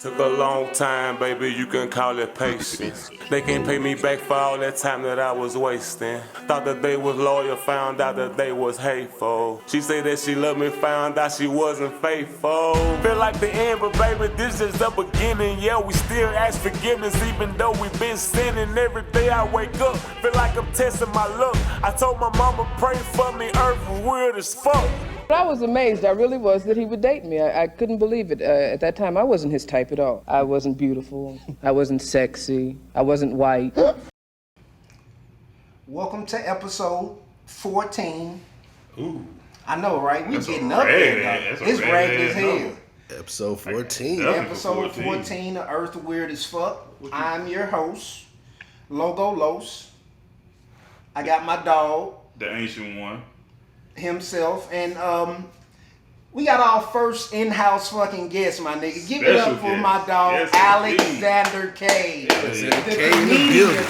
Took a long time, baby, you can call it patience. They can't pay me back for all that time that I was wasting. Thought that they was loyal, found out that they was hateful. She said that she loved me, found out she wasn't faithful. Feel like the end, but baby, this is the beginning. Yeah, we still ask forgiveness, even though we've been sinning. Every day I wake up, feel like I'm testing my luck. I told my mama, pray for me, earth was weird as fuck. I was amazed, I really was, that he would date me. I couldn't believe it. At that time, I wasn't his type at all. I wasn't beautiful. I wasn't sexy. I wasn't white. Welcome to episode 14. Ooh. I know, right? We That's getting a up there, ragged- though. It's ragged as hell. Episode 14. Episode 14 of Earth Weird as Fuck. I'm your host, Logo Los. I got my dog, The ancient one. himself, and we got our first in-house fucking guest, my nigga. Give it up for my dog, Yes, Alexander Kaa. K in the comedian. building.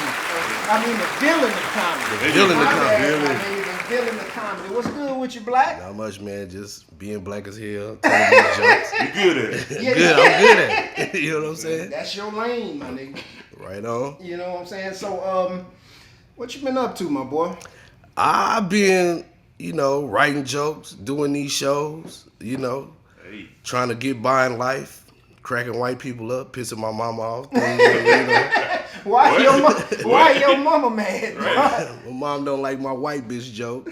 I mean, the villain of comedy. Villain of My comedy. bad, my nigga, the villain of comedy. What's good with you, Black? Not much, man. Just being black as hell. Telling these jokes. You good at it. Yeah, Good. I'm good at it. You know what I'm saying? That's your lane, my nigga. Right on. You know what I'm saying? So, what you been up to, my boy? I've been, writing jokes, doing these shows, Hey. trying to get by in life, cracking white people up, pissing my mama off. Things, Why your mama mad? Right. My mom don't like my white bitch joke.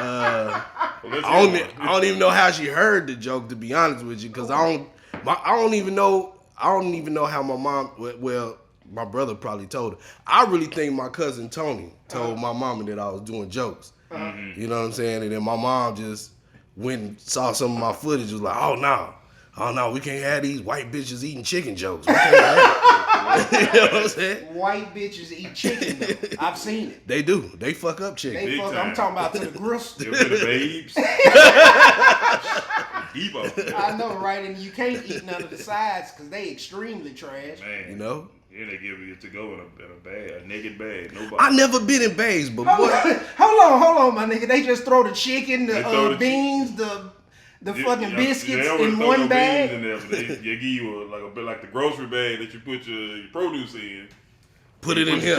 Well, let's I hear don't even know how she heard the joke, to be honest with you, because I don't even know how my mom. Well, my brother probably told her. I really think my cousin Tony told my mama that I was doing jokes. You know what I'm saying? And then my mom just went and saw some of my footage. Was like, oh no, we can't have these white bitches eating chicken jokes. We can't have it. You know what I'm saying? White bitches eat chicken, though. I've seen it. They do. They fuck up chicken. They Big fuck, time. I'm talking about to the gristle. Them to the babes. Ebo. I know, right? And you can't eat none of the sides because they extremely trash. Man. You know? Yeah, they give you to go in a bag, a naked bag. Nobody. I never been in Bays, but Hold boy, on, my nigga. They just throw the chicken, They throw the beans, the fucking Yeah, biscuits they always in throw one no bag. beans in there, but they give you a bit like the grocery bag that you put your produce in. put it in here.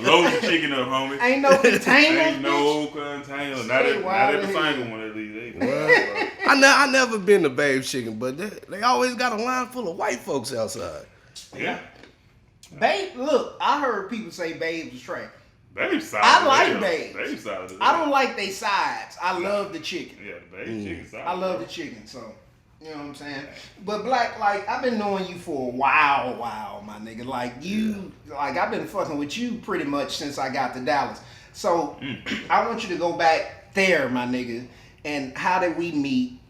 Loads of chicken up, homie. Ain't no container. Ain't no container. Not Stay at wild the as single hell. one at least. Well, I never been to Babe's Chicken, but they always got a line full of white folks outside. Yeah. Babe, look, I heard people say Babe was trash. Babe's solid. I like as hell. Babes. Babe's solid. as I hell. don't like they sides. I love the chicken. Yeah, the Babe's chicken solid. I love the chicken, so you know what I'm saying. But Black, like I've been knowing you for a while, my nigga. Like like I've been fucking with you pretty much since I got to Dallas. So I want you to go back there, my nigga, and how did we meet?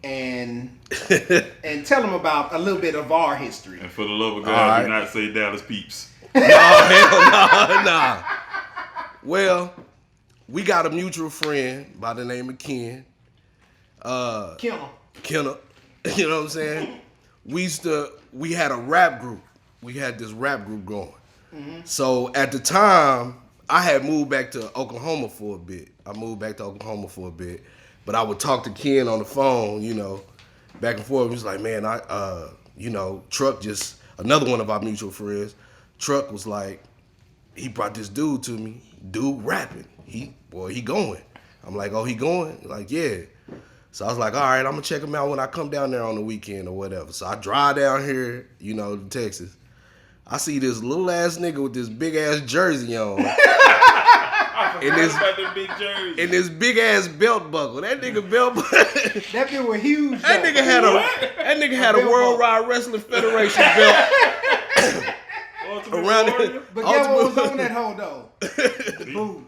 And tell them about a little bit of our history. And for the love of All God, right. do not say Dallas Peeps. No, hell nah. Well, we got a mutual friend by the name of Ken. Kim. Kenna. You know what I'm saying? We had a rap group. We had this rap group going. So at the time, I had moved back to Oklahoma for a bit. But I would talk to Ken on the phone, back and forth. He was like, man, Truck just, another one of our mutual friends, Truck was like, he brought this dude to me, rapping. He going. I'm like, oh, he going? He's like, yeah. So I was like, all right, I'm gonna check him out when I come down there on the weekend or whatever. So I drive down here, to Texas. I see this little ass nigga with this big ass jersey on. And this big ass belt buckle. That nigga belt buckle. That bitch was huge. That nigga had a World Wide Wrestling Federation belt around it. But guess what was on that hoe though? The boot.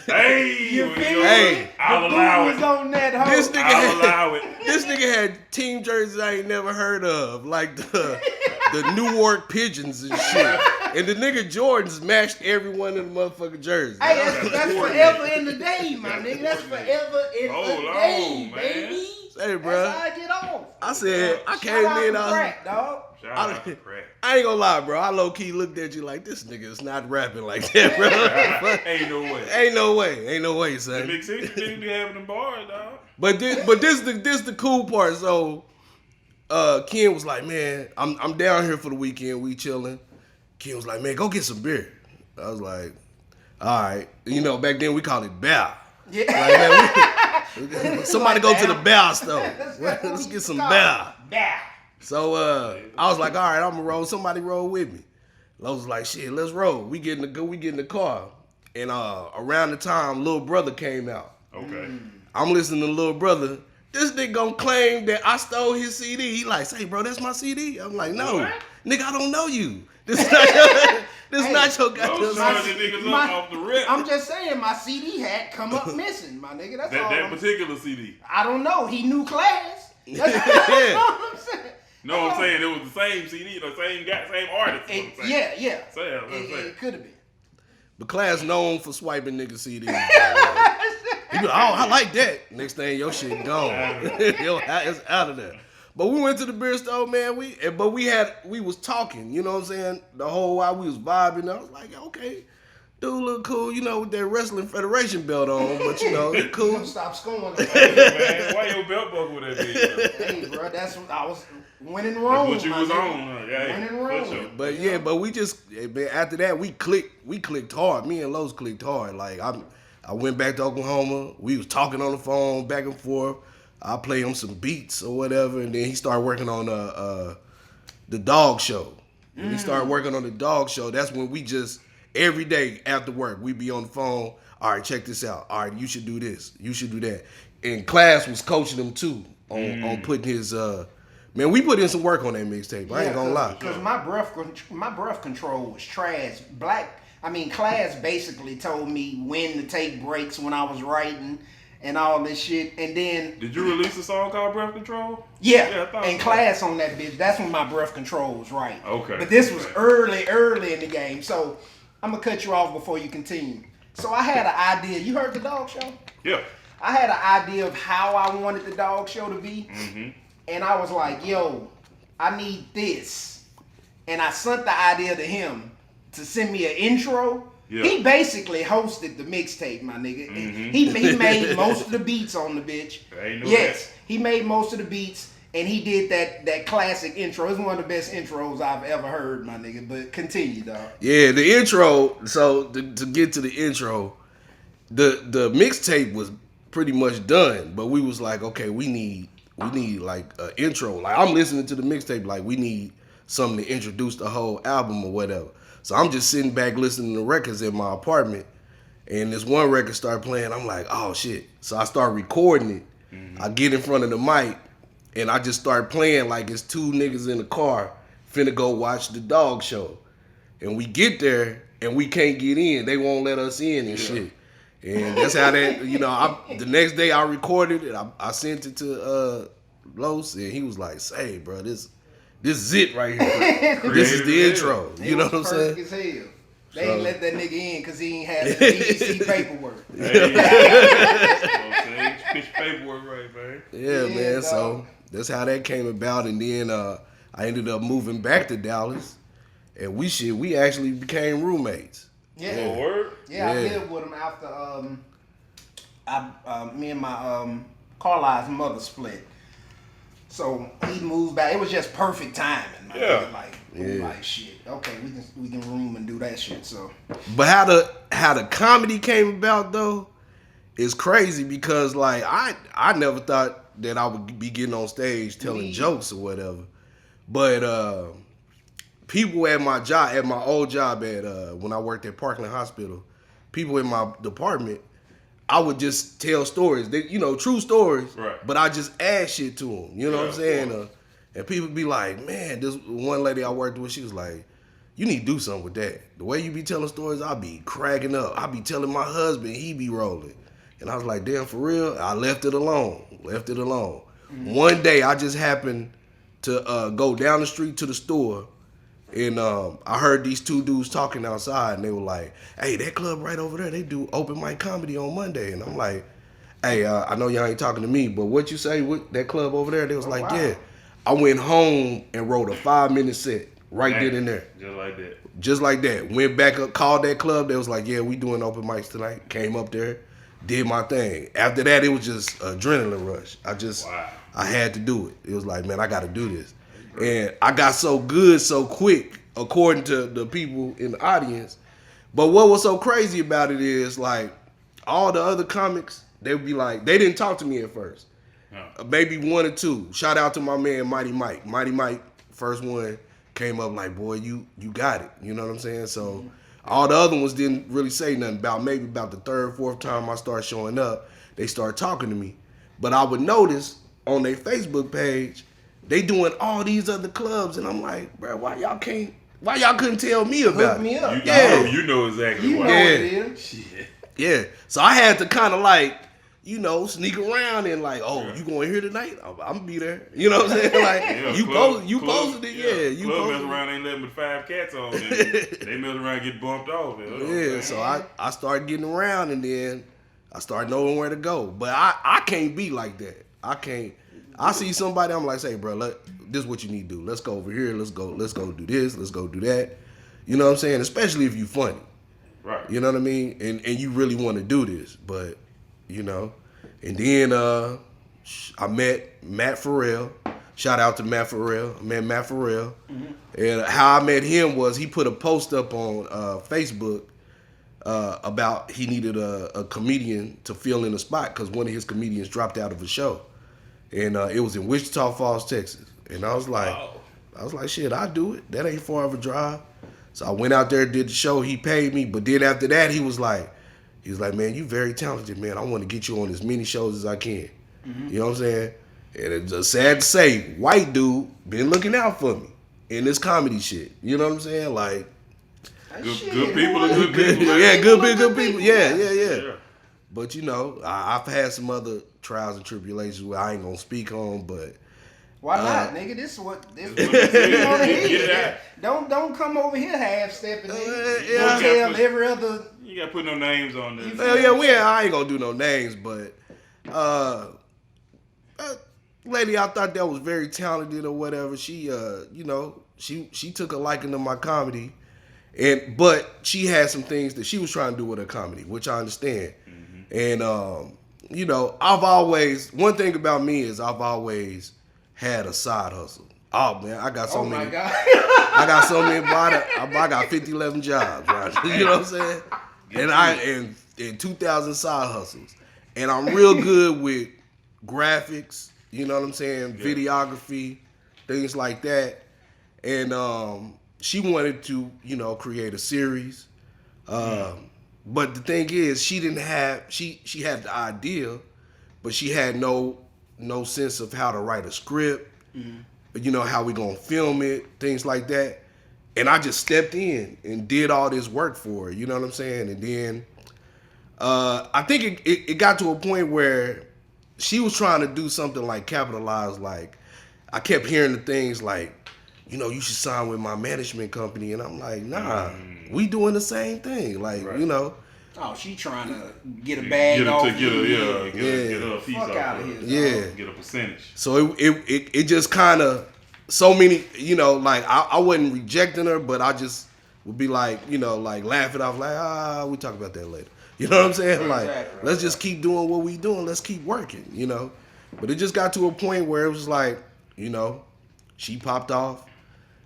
Hey, You feel me? Hey, I'll The allow boot was it. on that hoe. I'll allow it. This nigga had team jerseys I ain't never heard of, like the Newark Pigeons and shit. And the nigga Jordans matched every one of the motherfucking jerseys. Hey, that's forever in the day, my nigga. That's forever in Hold the on, day, man. baby. Hey, That's bro. how I get off. I said, I Shout came out in, to I was crack, dog. Shout out to crack. I ain't gonna lie, bro. I low key looked at you like this nigga is not rapping like that, bro. Ain't no way. Ain't no way, The son. big 60 niggas be having them bars, dog. But this the cool part. So Ken was like, man, I'm down here for the weekend. We chilling. Ken was like, man, go get some beer. I was like, all right. You know, back then we called it bear. Yeah. Like, man, somebody go to the bear store. Let's get some bear. Bear. So I was like, all right, I'm gonna roll. Somebody roll with me. Los was like, shit, let's roll. We get in the car. And around the time Little Brother came out. Okay. I'm listening to Little Brother. This nigga gonna claim that I stole his CD. He like, say, bro, that's my CD. I'm like, no, nigga, I don't know you. This is not your goddamn niggas up off the rip. I'm just saying, my CD had come up missing, my nigga. That's all. That particular CD. I don't know. He knew class. That's all I'm saying. No, I'm saying it was the same CD, the same guy, same artist. Yeah. It could have been. But Class known for swiping nigga CDs. He be like, oh, I like that. Next thing, your shit gone. It's out of there. But we went to the beer store, man. We was talking, you know what I'm saying? The whole while we was vibing. I was like, okay, dude look cool, you know, with that Wrestling Federation belt on, but you know, it's cool. You stop scoring. Man, why your belt buckle with that bitch? Hey, bro, that's what I was winning Rome. That's what you was on, huh? Yeah, winning Rome. sure. But yeah, but we just after that we clicked hard. Me and Los clicked hard. Like I went back to Oklahoma. We was talking on the phone back and forth. I played him some beats or whatever, and then he started working on the dog show. When he started working on the dog show, that's when we just every day after work we be on the phone. All right, check this out. All right, you should do this. You should do that. And Class was coaching him too on putting his. Man, we put in some work on that mixtape. I ain't gonna lie. Because my breath control was trash. Class basically told me when to take breaks when I was writing and all this shit. And then did you release a song called Breath Control? Yeah, and so. Class on that bitch. That's when my breath control was right. Okay. But this was early in the game. So I'm gonna cut you off before you continue. So I had an idea. You heard the dog show? Yeah. I had an idea of how I wanted the dog show to be. Mm-hmm. And I was like, yo, I need this. And I sent the idea to him to send me an intro. Yeah. He basically hosted the mixtape, my nigga. Mm-hmm. He made most of the beats on the bitch. Yes, he made most of the beats, and he did that classic intro. It's one of the best intros I've ever heard, my nigga. But continue, dog. Yeah, the intro. So to get to the intro, the mixtape was pretty much done, but we was like, okay, we need like an intro. Like I'm listening to the mixtape, like we need something to introduce the whole album or whatever. So I'm just sitting back listening to records in my apartment, and this one record started playing. I'm like, oh shit. So I start recording it. Mm-hmm. I get in front of the mic, and I just start playing like it's two niggas in the car finna go watch the dog show. And we get there, and we can't get in. They won't let us in and shit. And that's how that, you know, the next day I recorded it. I sent it to Los, and he was like, say, bro, this is it right here. This is the intro. You know what I'm saying? As hell. They ain't let that nigga in because he ain't had the BBC paperwork. Pitch paperwork right, man. Yeah, man. Dog. So that's how that came about. And then I ended up moving back to Dallas. And we actually became roommates. Yeah. Word? Yeah, I lived with him after me and my Carlisle's mother split. So he moved back. It was just perfect timing. Like shit. Okay, we can room and do that shit. So, but how the comedy came about though is crazy because like I never thought that I would be getting on stage telling jokes or whatever. But people at my job, at my old job at when I worked at Parkland Hospital, people in my department, I would just tell stories, true stories, right. But I just add shit to them. You know what I'm saying? And people be like, man, this one lady I worked with, she was like, you need to do something with that. The way you be telling stories, I be cracking up. I be telling my husband, he be rolling. And I was like, damn, for real? I left it alone. Mm-hmm. One day, I just happened to go down the street to the store, and I heard these two dudes talking outside, and they were like, hey, that club right over there, they do open mic comedy on Monday. And I'm like, hey, I know y'all ain't talking to me, but what you say with that club over there? They was like, wow. Yeah. I went home and wrote a 5-minute set right then and there. Just like that. Went back up, called that club. They was like, yeah, we doing open mics tonight. Came up there, did my thing. After that, it was just adrenaline rush. Wow. I had to do it. It was like, man, I got to do this. And I got so good so quick, according to the people in the audience. But what was so crazy about it is, like, all the other comics, they would be like, they didn't talk to me at first. Maybe one or two. Shout out to my man, Mighty Mike. Mighty Mike, first one, came up like, boy, you got it. You know what I'm saying? So all the other ones didn't really say nothing. Maybe about the third, fourth time I started showing up, they started talking to me. But I would notice on their Facebook page, they doing all these other clubs, and I'm like, bro, why y'all couldn't tell me about Hook me it? up. You know exactly You why. know it is. Shit. Yeah. So I had to kind of like, you know, sneak around and like, oh, you going here tonight? I'm gonna be there. You know what I'm saying? Like, Yeah, you posted it, yeah. You club posted mess it. around ain't letting but 5 cats on. And they mess around and get bumped off. Yeah, so I started getting around, and then I started knowing where to go. But I can't be like that. I can't. I see somebody, I'm like, say, bro, this is what you need to do. Let's go over here. Let's go do this. Let's go do that. You know what I'm saying? Especially if you funny. Right. You know what I mean? And you really want to do this. But, you know. And then I met Matt Farrell. Shout out to Matt Farrell. I met Matt Farrell. And how I met him was he put a post up on Facebook about he needed a comedian to fill in a spot because one of his comedians dropped out of a show. And it was in Wichita Falls, Texas. And I was like, shit, I'll do it. That ain't far of a drive. So I went out there, did the show. He paid me. But then after that, he was like, man, you very talented, man. I want to get you on as many shows as I can. You know what I'm saying? And it's just sad to say, white dude been looking out for me in this comedy shit. You know what I'm saying? Like, Good people are good people. yeah, good people. Yeah. But, you know, I've had some other trials and tribulations where I ain't going to speak on, but. Why not, nigga? This is what this Get it out. Don't come over here half stepping, nigga. yeah. Don't tell every other. You gotta put no names on this. Hell yeah, I ain't gonna do no names, but lady I thought that was very talented or whatever, she you know, she took a liking to my comedy, but she had some things that she was trying to do with her comedy, which I understand. And you know, one thing about me is I've always had a side hustle. Oh man, I got so many. My God. I got so many. I got 50, 11 jobs, right? You know what I'm saying? And 2,000 side hustles. And I'm real good with graphics. You know what I'm saying? Yeah. Videography, things like that. And she wanted to, you know, create a series. But the thing is, she had the idea, but she had no sense of how to write a script, you know, how we gonna film it, things like that. And I just stepped in and did all this work for her, you know what I'm saying? And then I think it got to a point where she was trying to do something like capitalize, like I kept hearing the things like, you know, you should sign with my management company. And I'm like, nah, we doing the same thing. Like, you know. Oh, she trying to get a bag off. Get a piece Fuck off out of of here. it. Get a percentage. So it just kind of, so many, you know, like I wasn't rejecting her, but I just would be like, you know, like laugh it off, like, we talk about that later. You know what I'm saying? Like, let's just keep doing what we doing. Let's keep working, you know. But it just got to a point where it was like, you know, she popped off.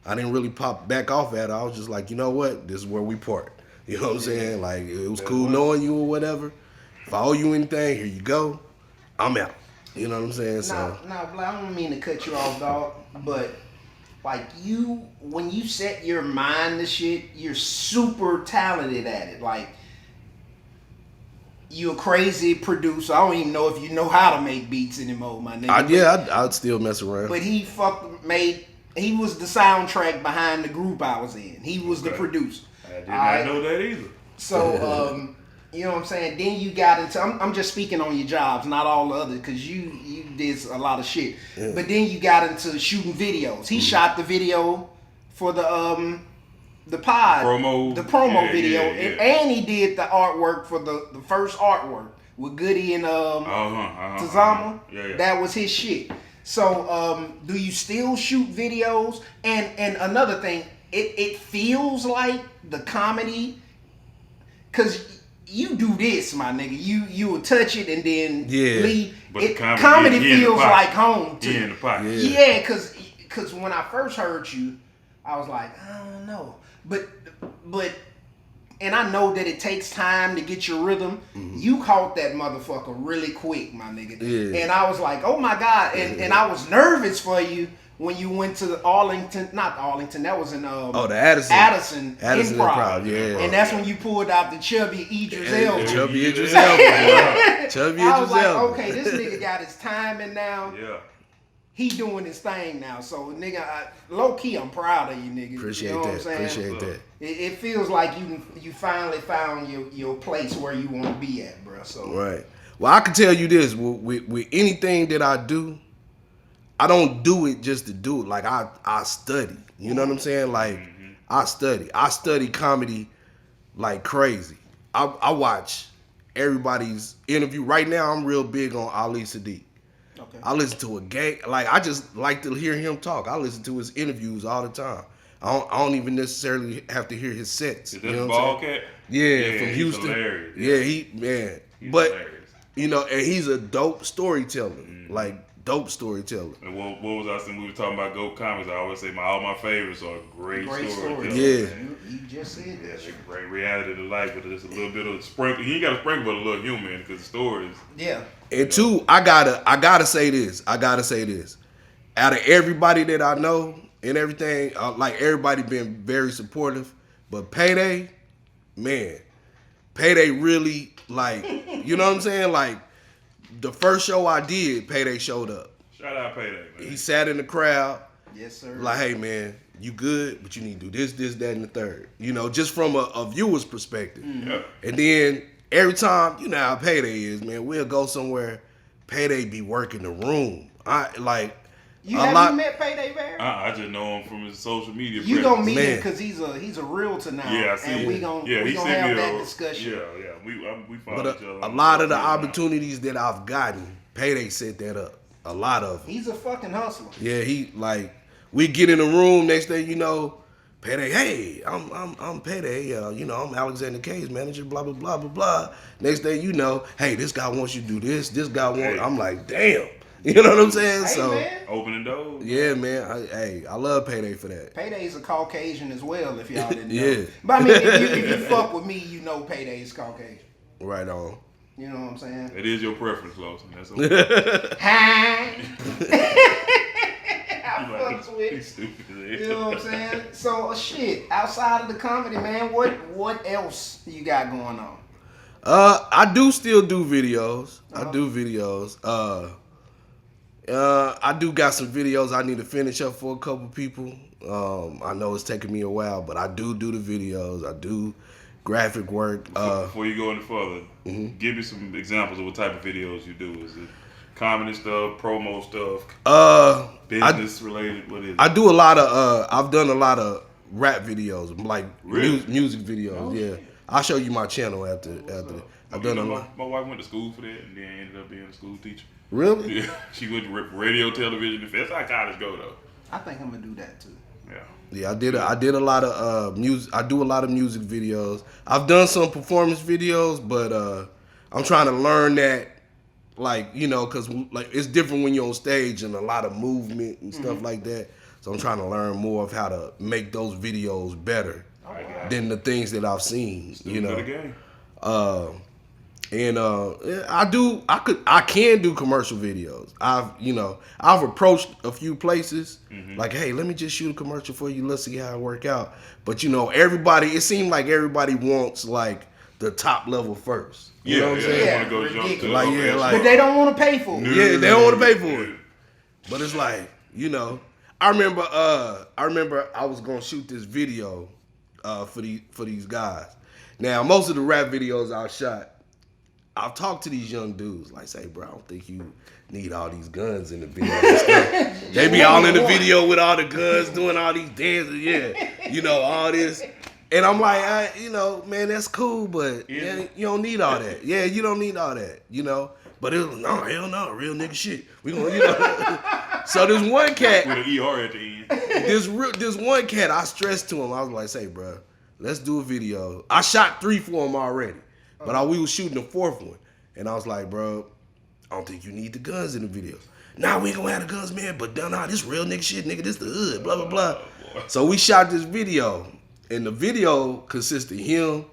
I didn't really pop back off at her. I was just like, you know what? This is where we part. You know what I'm saying? Like, it was cool knowing you or whatever. If I owe you anything, here you go. I'm out. You know what I'm saying? So Now, Black, I don't mean to cut you off, dog, but like when you set your mind to shit, you're super talented at it. Like, you a crazy producer. I don't even know if you know how to make beats anymore, my nigga. I'd still mess around. But he was the soundtrack behind the group I was in. He was the producer. I did not know that either. So, you know what I'm saying? Then you got into, I'm just speaking on your jobs, not all the others, because you did a lot of shit. Yeah. But then you got into shooting videos. He shot the video for the promo video, and he did the artwork for the first artwork with Goody and Tazama. That was his shit. So, do you still shoot videos? And another thing, it feels like the comedy, because you do this, my nigga. You will touch it and then leave. But Comedy feels like home to you. In the pocket. Yeah, cause when I first heard you, I was like, I don't know. But and I know that it takes time to get your rhythm. Mm-hmm. You caught that motherfucker really quick, my nigga. Yeah. And I was like, oh my God. And I was nervous for you when you went to not Arlington, that was in the Addison Improv, yeah. And that's when you pulled out the chubby Idris Elba. Chubby Idris Elba. Chubby Idris Elba. I was like, okay, this nigga got his timing now. Yeah. He doing his thing now. So, nigga, low key, I'm proud of you, nigga. Appreciate you know that. What I'm saying? Appreciate that. It feels like you finally found your place where you want to be at, bro. So right. Well, I can tell you this: with anything that I do, I don't do it just to do it. Like I study. You know what I'm saying? Like I study. I study comedy like crazy. I watch everybody's interview. Right now, I'm real big on Ali Sadiq. Okay. I listen to a gang. Like I just like to hear him talk. I listen to his interviews all the time. I don't even necessarily have to hear his sets. Is that the ball cat? Yeah, from Houston. Hilarious. Yeah, he's hilarious. You know, and he's a dope storyteller. Like dope storyteller. And what was I saying? We were talking about GOAT comics. I always say all my favorites are great stories. Yeah. You just said that. They bring reality to life, but there's a little bit of sprinkle. You ain't got to sprinkle, but a little humor in because the stories. Yeah. And two, I gotta say this. Out of everybody that I know and everything, like everybody been very supportive, but KaaDay, man, KaaDay really like, you know what I'm saying? Like the first show I did, KaaDay showed up. Shout out KaaDay, man. He sat in the crowd. Yes, sir. Like, hey man, you good, but you need to do this, that, and the third. You know, just from a viewer's perspective. Mm-hmm. Yeah. And then every time, you know how KaaDay is, man, we'll go somewhere, KaaDay be working the room. You met KaaDay, Barry? I just know him from his social media. You gonna meet him because he's a realtor now. Yeah, I see. And we gonna have that discussion. Yeah. We follow each other. A lot of the opportunities that I've gotten, KaaDay set that up. A lot of them. He's a fucking hustler. Yeah, we get in the room, next thing you know, KaaDay, hey, I'm KaaDay, I'm Alexander Kaa's manager, blah, blah, blah, blah, blah. Next thing you know, hey, this guy wants you to do this guy wants, I'm like, damn. You know what I'm saying? Hey, so man. Opening doors. Yeah, man. I love KaaDay for that. KaaDay's a Caucasian as well, if y'all didn't know. Yeah. But I mean, if you fuck with me, you know KaaDay's Caucasian. Right on. You know what I'm saying? It is your preference, Lawson. That's okay. Hi. I fucks with. Stupid. You know what I'm saying? So shit. Outside of the comedy, man, what else you got going on? I do still do videos. I do videos. I do got some videos I need to finish up for a couple people. I know it's taking me a while, but I do the videos. I do graphic work. Before you go any further, give me some examples of what type of videos you do. Is it comedy stuff, promo stuff, business related? What is it? I do a lot of. I've done a lot of rap videos, like music videos. Oh, yeah, I'll show you my channel after. I've done a lot. My wife went to school for that, and then ended up being a school teacher. Really? Yeah, she went to radio, television. That's how college go though. I think I'm gonna do that too. Yeah. Yeah, I did a lot of music. I do a lot of music videos. I've done some performance videos, but I'm trying to learn that, like, because like it's different when you're on stage and a lot of movement and stuff like that. So I'm trying to learn more of how to make those videos better than the things that I've seen. And I can do commercial videos. I've approached a few places like, hey, let me just shoot a commercial for you. Let's see how it work out. But it seemed like everybody wants like the top level first. You know what I'm saying? Yeah, go jump to but they don't want to pay for it. Yeah, they don't want to pay for it. But it's like, I remember I was gonna shoot this video for these guys. Now most of the rap videos I shot, I've talked to these young dudes, like, say, bro, I don't think you need all these guns in the video and stuff. They be all in the video with all the guns, doing all these dances, all this. And I'm like, man, that's cool, but you don't need all that. Yeah, you don't need all that, But it was, no, hell no, real nigga shit. We gonna, So this one cat. With an ER at the end. This one cat, I stressed to him, I was like, say, bro, let's do a video. I shot 3 for him already. But we was shooting the fourth one. And I was like, bro, I don't think you need the guns in the video. Nah, we ain't gonna have the guns, man. But nah, this real nigga shit, nigga. This the hood, blah, blah, blah. So we shot this video. And the video consists of him,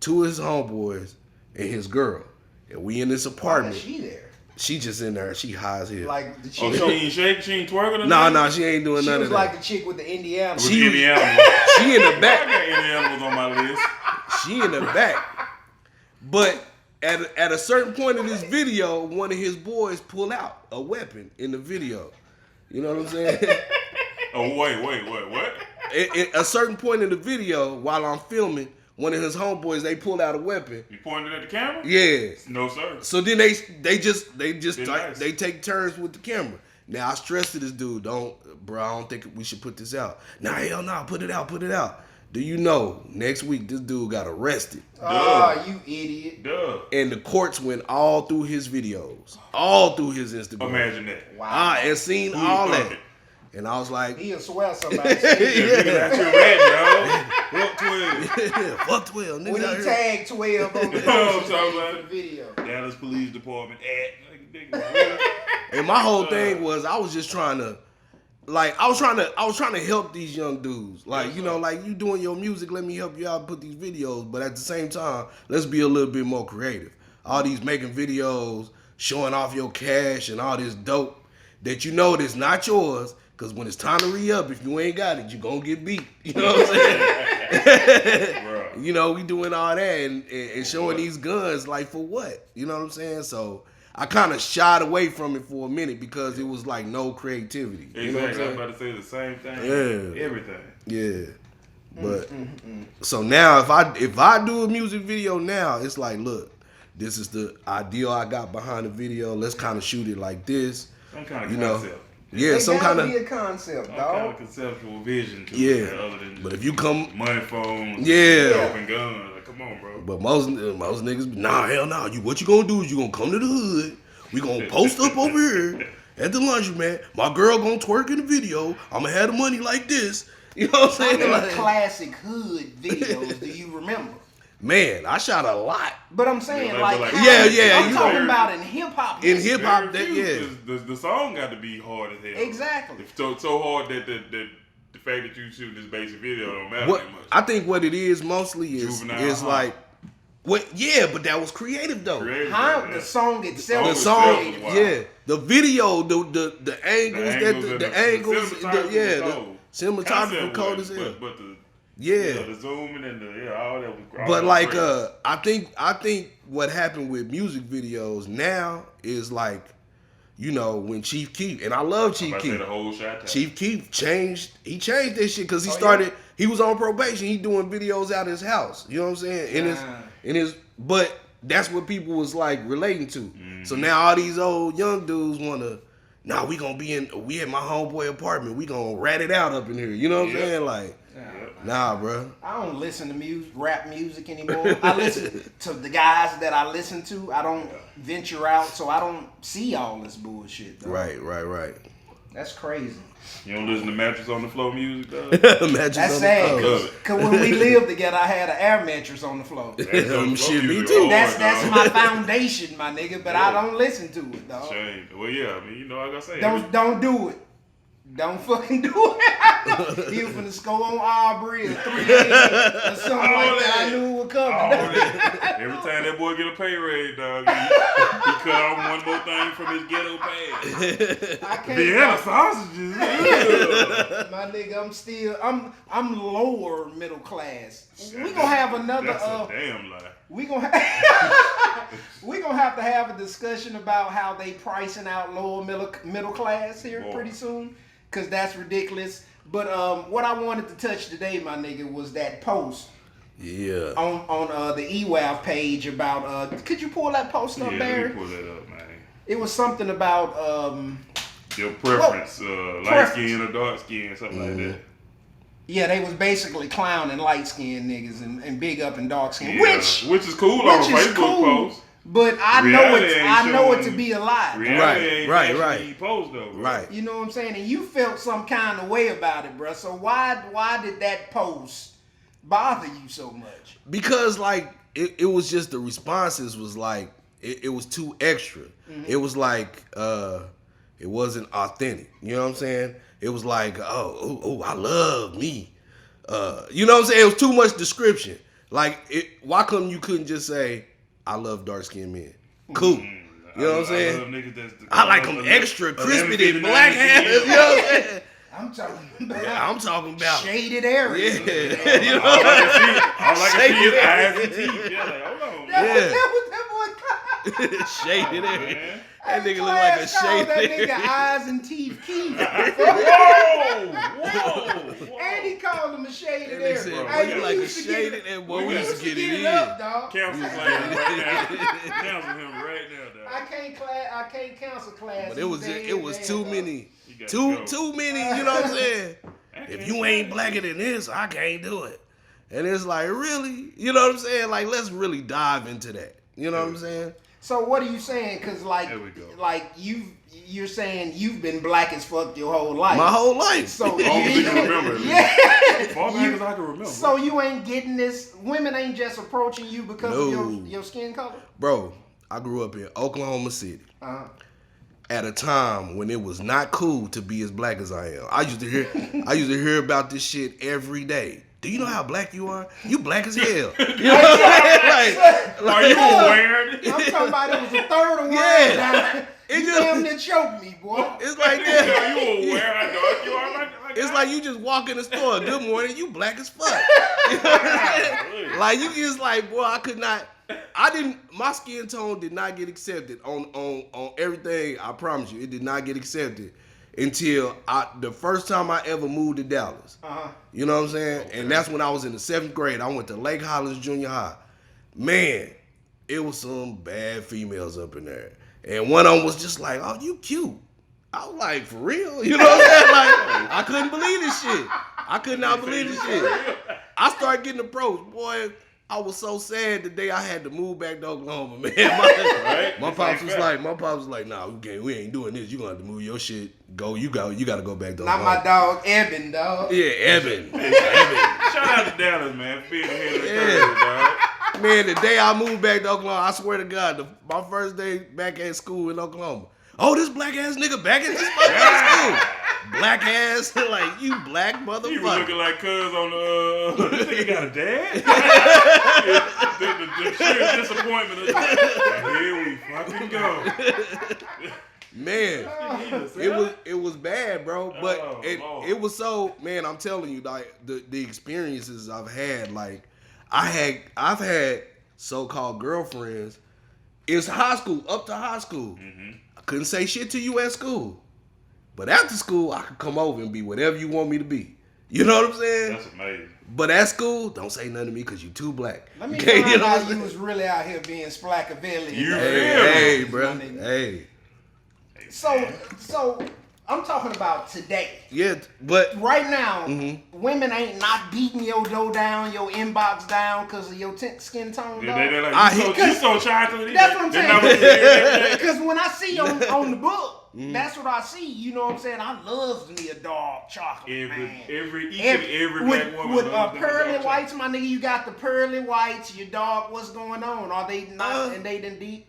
two of his homeboys, and his girl. And we in this apartment. Why is she there? She just in there. She high as hell. Like the chick. Oh, she ain't shaking? She ain't twerking? Nah, she ain't doing She none was of like that. the chick with the Indiana. She in the I back. got any animals on my list. She in the back. But at a certain point in this video, one of his boys pull out a weapon in the video. You know what I'm saying? Oh, wait, what? At a certain point in the video, while I'm filming, one of his homeboys, they pulled out a weapon. You pointed at the camera? Yeah. No, sir. So then they just nice. they take turns with the camera. Now I stress to this dude, I don't think we should put this out. Nah, hell no, put it out. Do you know, next week this dude got arrested. Oh, you idiot. Duh. And the courts went all through his videos, all through his Instagram. Imagine that. Wow. And seen Who all you that. thinking? And I was like, He'll swear somebody. Got you red, yo. What 12? fuck 12. Niggas When out he here. tagged 12 on the You know what I'm post talking about? the video. Dallas Police Department. Really? And my whole thing was I was just trying to, like, I was trying to help these young dudes. Like, you know, like, you doing your music, let me help you out and put these videos. But at the same time, let's be a little bit more creative. All these making videos, showing off your cash and all this dope that you know that's not yours. Because when it's time to re-up, if you ain't got it, you gonna get beat. You know what I'm saying? You know, we doing all that and showing these guns, like, for what? You know what I'm saying? So I kind of shied away from it for a minute because it was like no creativity. You know what I'm Exactly. I was saying? about to say the same thing. Yeah. Everything. Yeah. But so now if I do a music video now, it's like, look, this is the ideal I got behind the video. Let's kind of shoot it like this. Some kind of You know. concept. Yeah, It some kind gotta of be a concept, Some kind dog. of conceptual vision to Yeah. it. Other than But if you come, money phones, Yeah. open guns. Like, come on, bro. but most niggas, nah, hell no. What you gonna do is you gonna come to the hood. We gonna post up over here at the laundromat. My girl gonna twerk in the video. I'm gonna have the money like this. You know what I'm How saying? many Like, classic hood videos do you remember? man, I shot a lot But I'm saying, Yeah, like, like- how- Yeah, I'm you talking know. about in hip hop. in hip hop. Very That few, yeah. 'cause the song got to be hard as hell. Exactly. It's so hard that the fact that you shoot this basic video don't matter What that much. I think what it is mostly is Juvenile, huh? like what. Yeah, but that was creative though. Creative, How yeah. the song itself? The was song, creative. Wow. yeah, the video, the angles, and the angles, cinematography the was cold. cinematography Concept cold was, as hell. But the Yeah, the zooming and all that was. all but that like great. I think what happened with music videos now is like, you know, when Chief Keef, and I love Chief I'm about to say Keef. the whole shot. Chief Keef changed this shit because he Oh, started. yeah? He was on probation. He doing videos out of his house. You know what I'm saying? In his. But that's what people was like relating to. Mm-hmm. So now all these old young dudes wanna. Nah, we at my homeboy apartment. We gonna rat it out up in here. You know what I'm Yep. saying? Like, nah, bro. I don't listen to rap music anymore. I listen to the guys that I listen to. I don't venture out, so I don't see all this bullshit. Though. Right. That's crazy. You don't listen to Mattress on the Floor music, though? Matches That's on sad. the Love it. Cause when we lived together, I had an air mattress on the floor. Shit, me Music too. hard, That's dog. my foundation, my nigga. But I don't listen to it, dog. Shame. Well, yeah. I mean, you know, like I say, Don't do it. Don't fucking do it. You finna score on Aubrey or 3 or something like that. I knew it would come. Every time that boy get a pay raise, dog, he cut off one more thing from his ghetto pay. I can't. Vienna sausages. My nigga, I'm lower middle class. We gonna have another. That's a damn lie. We gonna have to have a discussion about how they pricing out lower middle class here Boy. pretty soon, cause that's ridiculous. But what I wanted to touch today, my nigga, was that post Yeah. on the EWAV page about. Could you pull that post up, Yeah, Barry? let me pull that up, man. It was something about. Your preference, light skin or dark skin, something like that. Yeah, they was basically clowning light skinned niggas and big up and dark skin, Yeah, which is cool on a which is Facebook cool. post. But I Reality ain't know it showing- to be a lie. Reality ain't right. actually post though, bro. Right. You know what I'm saying? And you felt some kind of way about it, bro. So why did that post bother you so much? Because like it was just the responses was like it was too extra. It was like it wasn't authentic. You know what I'm saying? It was like, oh, I love me. You know what I'm saying? It was too much description. Like, why come you couldn't just say, I love dark skinned men? Cool. You know what I'm saying? I like them extra crispy than black ass. You know what I'm saying? I'm talking about. Yeah, I'm talking about shaded areas. Yeah. You know? All I can see is eyes and teeth. Yeah, like, hold on. Yeah. That boy called. Shaded area. Man. That nigga look like a called that shaded nigga area. eyes and teeth Keith. Whoa. And he called him a shaded That nigga area. said, Hey, boy, you we like a used to get shaded it- and boy, we used to get it in. up, dog. Cancel him right now. Cancel him right now, dog. I can't cancel class. But it was too many. You gotta Too go. many, you know what I'm saying? If you ain't blacker than this, I can't do it. And it's like, really? You know what I'm saying? Like, let's really dive into that. You know what I'm saying? So what are you saying? Because There we go. you're saying you've been black as fuck your whole life. My whole life. So Long as you can remember it. yeah. Far back as I can remember. So you ain't getting this. Women ain't just approaching you because of No. your skin color. Bro, I grew up in Oklahoma City Uh-huh. at a time when it was not cool to be as black as I am. I used to hear about this shit every day. Do you know how black you are? You black as hell. You know what I'm saying? Are you aware? I'm talking about it was a third of one. Yeah. Down. It You just- damn near choked me, boy. It's like Are that. you aware how dark you are? Like It's that? like you just walk in the store, good morning, you black as fuck. You know what I'm saying? Like you just like, boy, my skin tone did not get accepted on everything, I promise you. It did not get accepted until the first time I ever moved to Dallas. Uh-huh. You know what I'm saying? And that's when I was in the 7th grade. I went to Lake Highlands Junior High. Man, it was some bad females up in there. And one of them was just like, oh, you cute. I was like, for real? You know what I'm saying? Like, I couldn't believe this shit. I could not believe this shit. I started getting approached. Boy, I was so sad the day I had to move back to Oklahoma, man. My pops was like, nah, we ain't doing this. You gonna have to move your shit. You gotta go back to Not Oklahoma. my dog Eben, dog. Yeah, Evan. Shout out to Dallas, man. Being ahead of the curve, dog. Man, the day I moved back to Oklahoma, I swear to God, my first day back at school in Oklahoma. Oh, this black ass nigga back at this motherfucking school. Black ass, like you black He was looking motherfucker. like cuz on the. This nigga got a dad? the sheer disappointment of here we fucking go. Man, it was bad, bro. But Oh, Lord. it was so, man, I'm telling you, like the experiences I've had, like I've had so-called girlfriends. It's high school, up to high school. Mm-hmm. I couldn't say shit to you at school. But after school, I could come over and be whatever you want me to be. You know what I'm saying? That's amazing. But at school, don't say nothing to me because you too black. Let me Okay, find you know what out I'm you saying? was really out here being Splackavelli. You Hey, My bro. nigga. Hey. So I'm talking about today. Yeah, but Right now, Mm-hmm. women ain't not beating your dough down, your inbox down because of your skin tone. Yeah, they dog. like, you so chocolate. That's what I'm They're not saying. gonna- Because when I see on the book, Mm-hmm. that's what I see. You know what I'm saying? I loves me a dark chocolate, man. Every black woman with loves them pearly dark whites, my nigga, you got the pearly whites, your dog, what's going on? Are they not, and they didn't the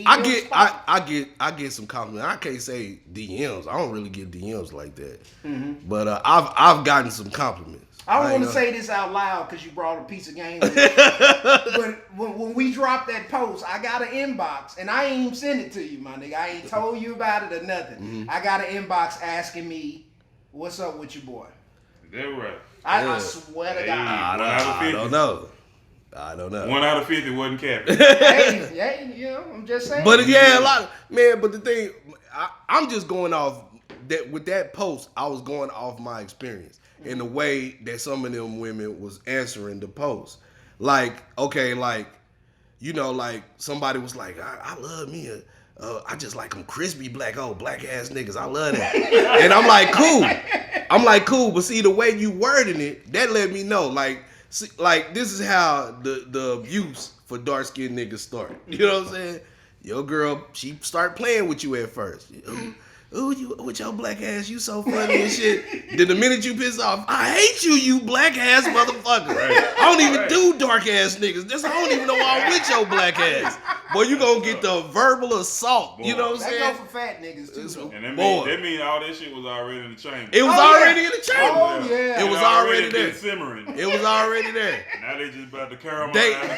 I DMs get pop? I get some compliments. I can't say DMs. I don't really get DMs like that. Mm-hmm. But I've gotten some compliments. I don't want ain't to gonna- say this out loud because you brought a piece of game. But when we dropped that post, I got an inbox, and I ain't even sent it to you, my nigga. I ain't told you about it or nothing. Mm-hmm. I got an inbox asking me, "What's up with your boy?" That's right. I swear to Hey. God. I don't know. I don't know. 1 out of 50 wasn't capping. hey, you know, I'm just saying. But yeah, a lot, man. But the thing, I'm just going off that with that post. I was going off my experience and the way that some of them women was answering the post. Like, okay, like, you know, like somebody was like, I love me. I just like them crispy black, black ass niggas. I love that. And I'm like, cool. But see, the way you wording it, that let me know, like, see, like this is how the abuse for dark skinned niggas start. You know what I'm saying? Your girl, she start playing with you at first. ooh, you with your black ass, you so funny and shit. Then the minute you piss off, I hate you, you black ass motherfucker. Right. I don't even do dark ass niggas. I don't even know why I'm with your black ass. Boy, you gonna get the verbal assault. You know what I'm That saying? go for fat niggas too. Though. And Boy. that mean all that shit was already in the chamber. It was Oh, already yeah. in the chamber. Oh yeah. It was already been there. simmering. It was already there. Now they just about to caramelize.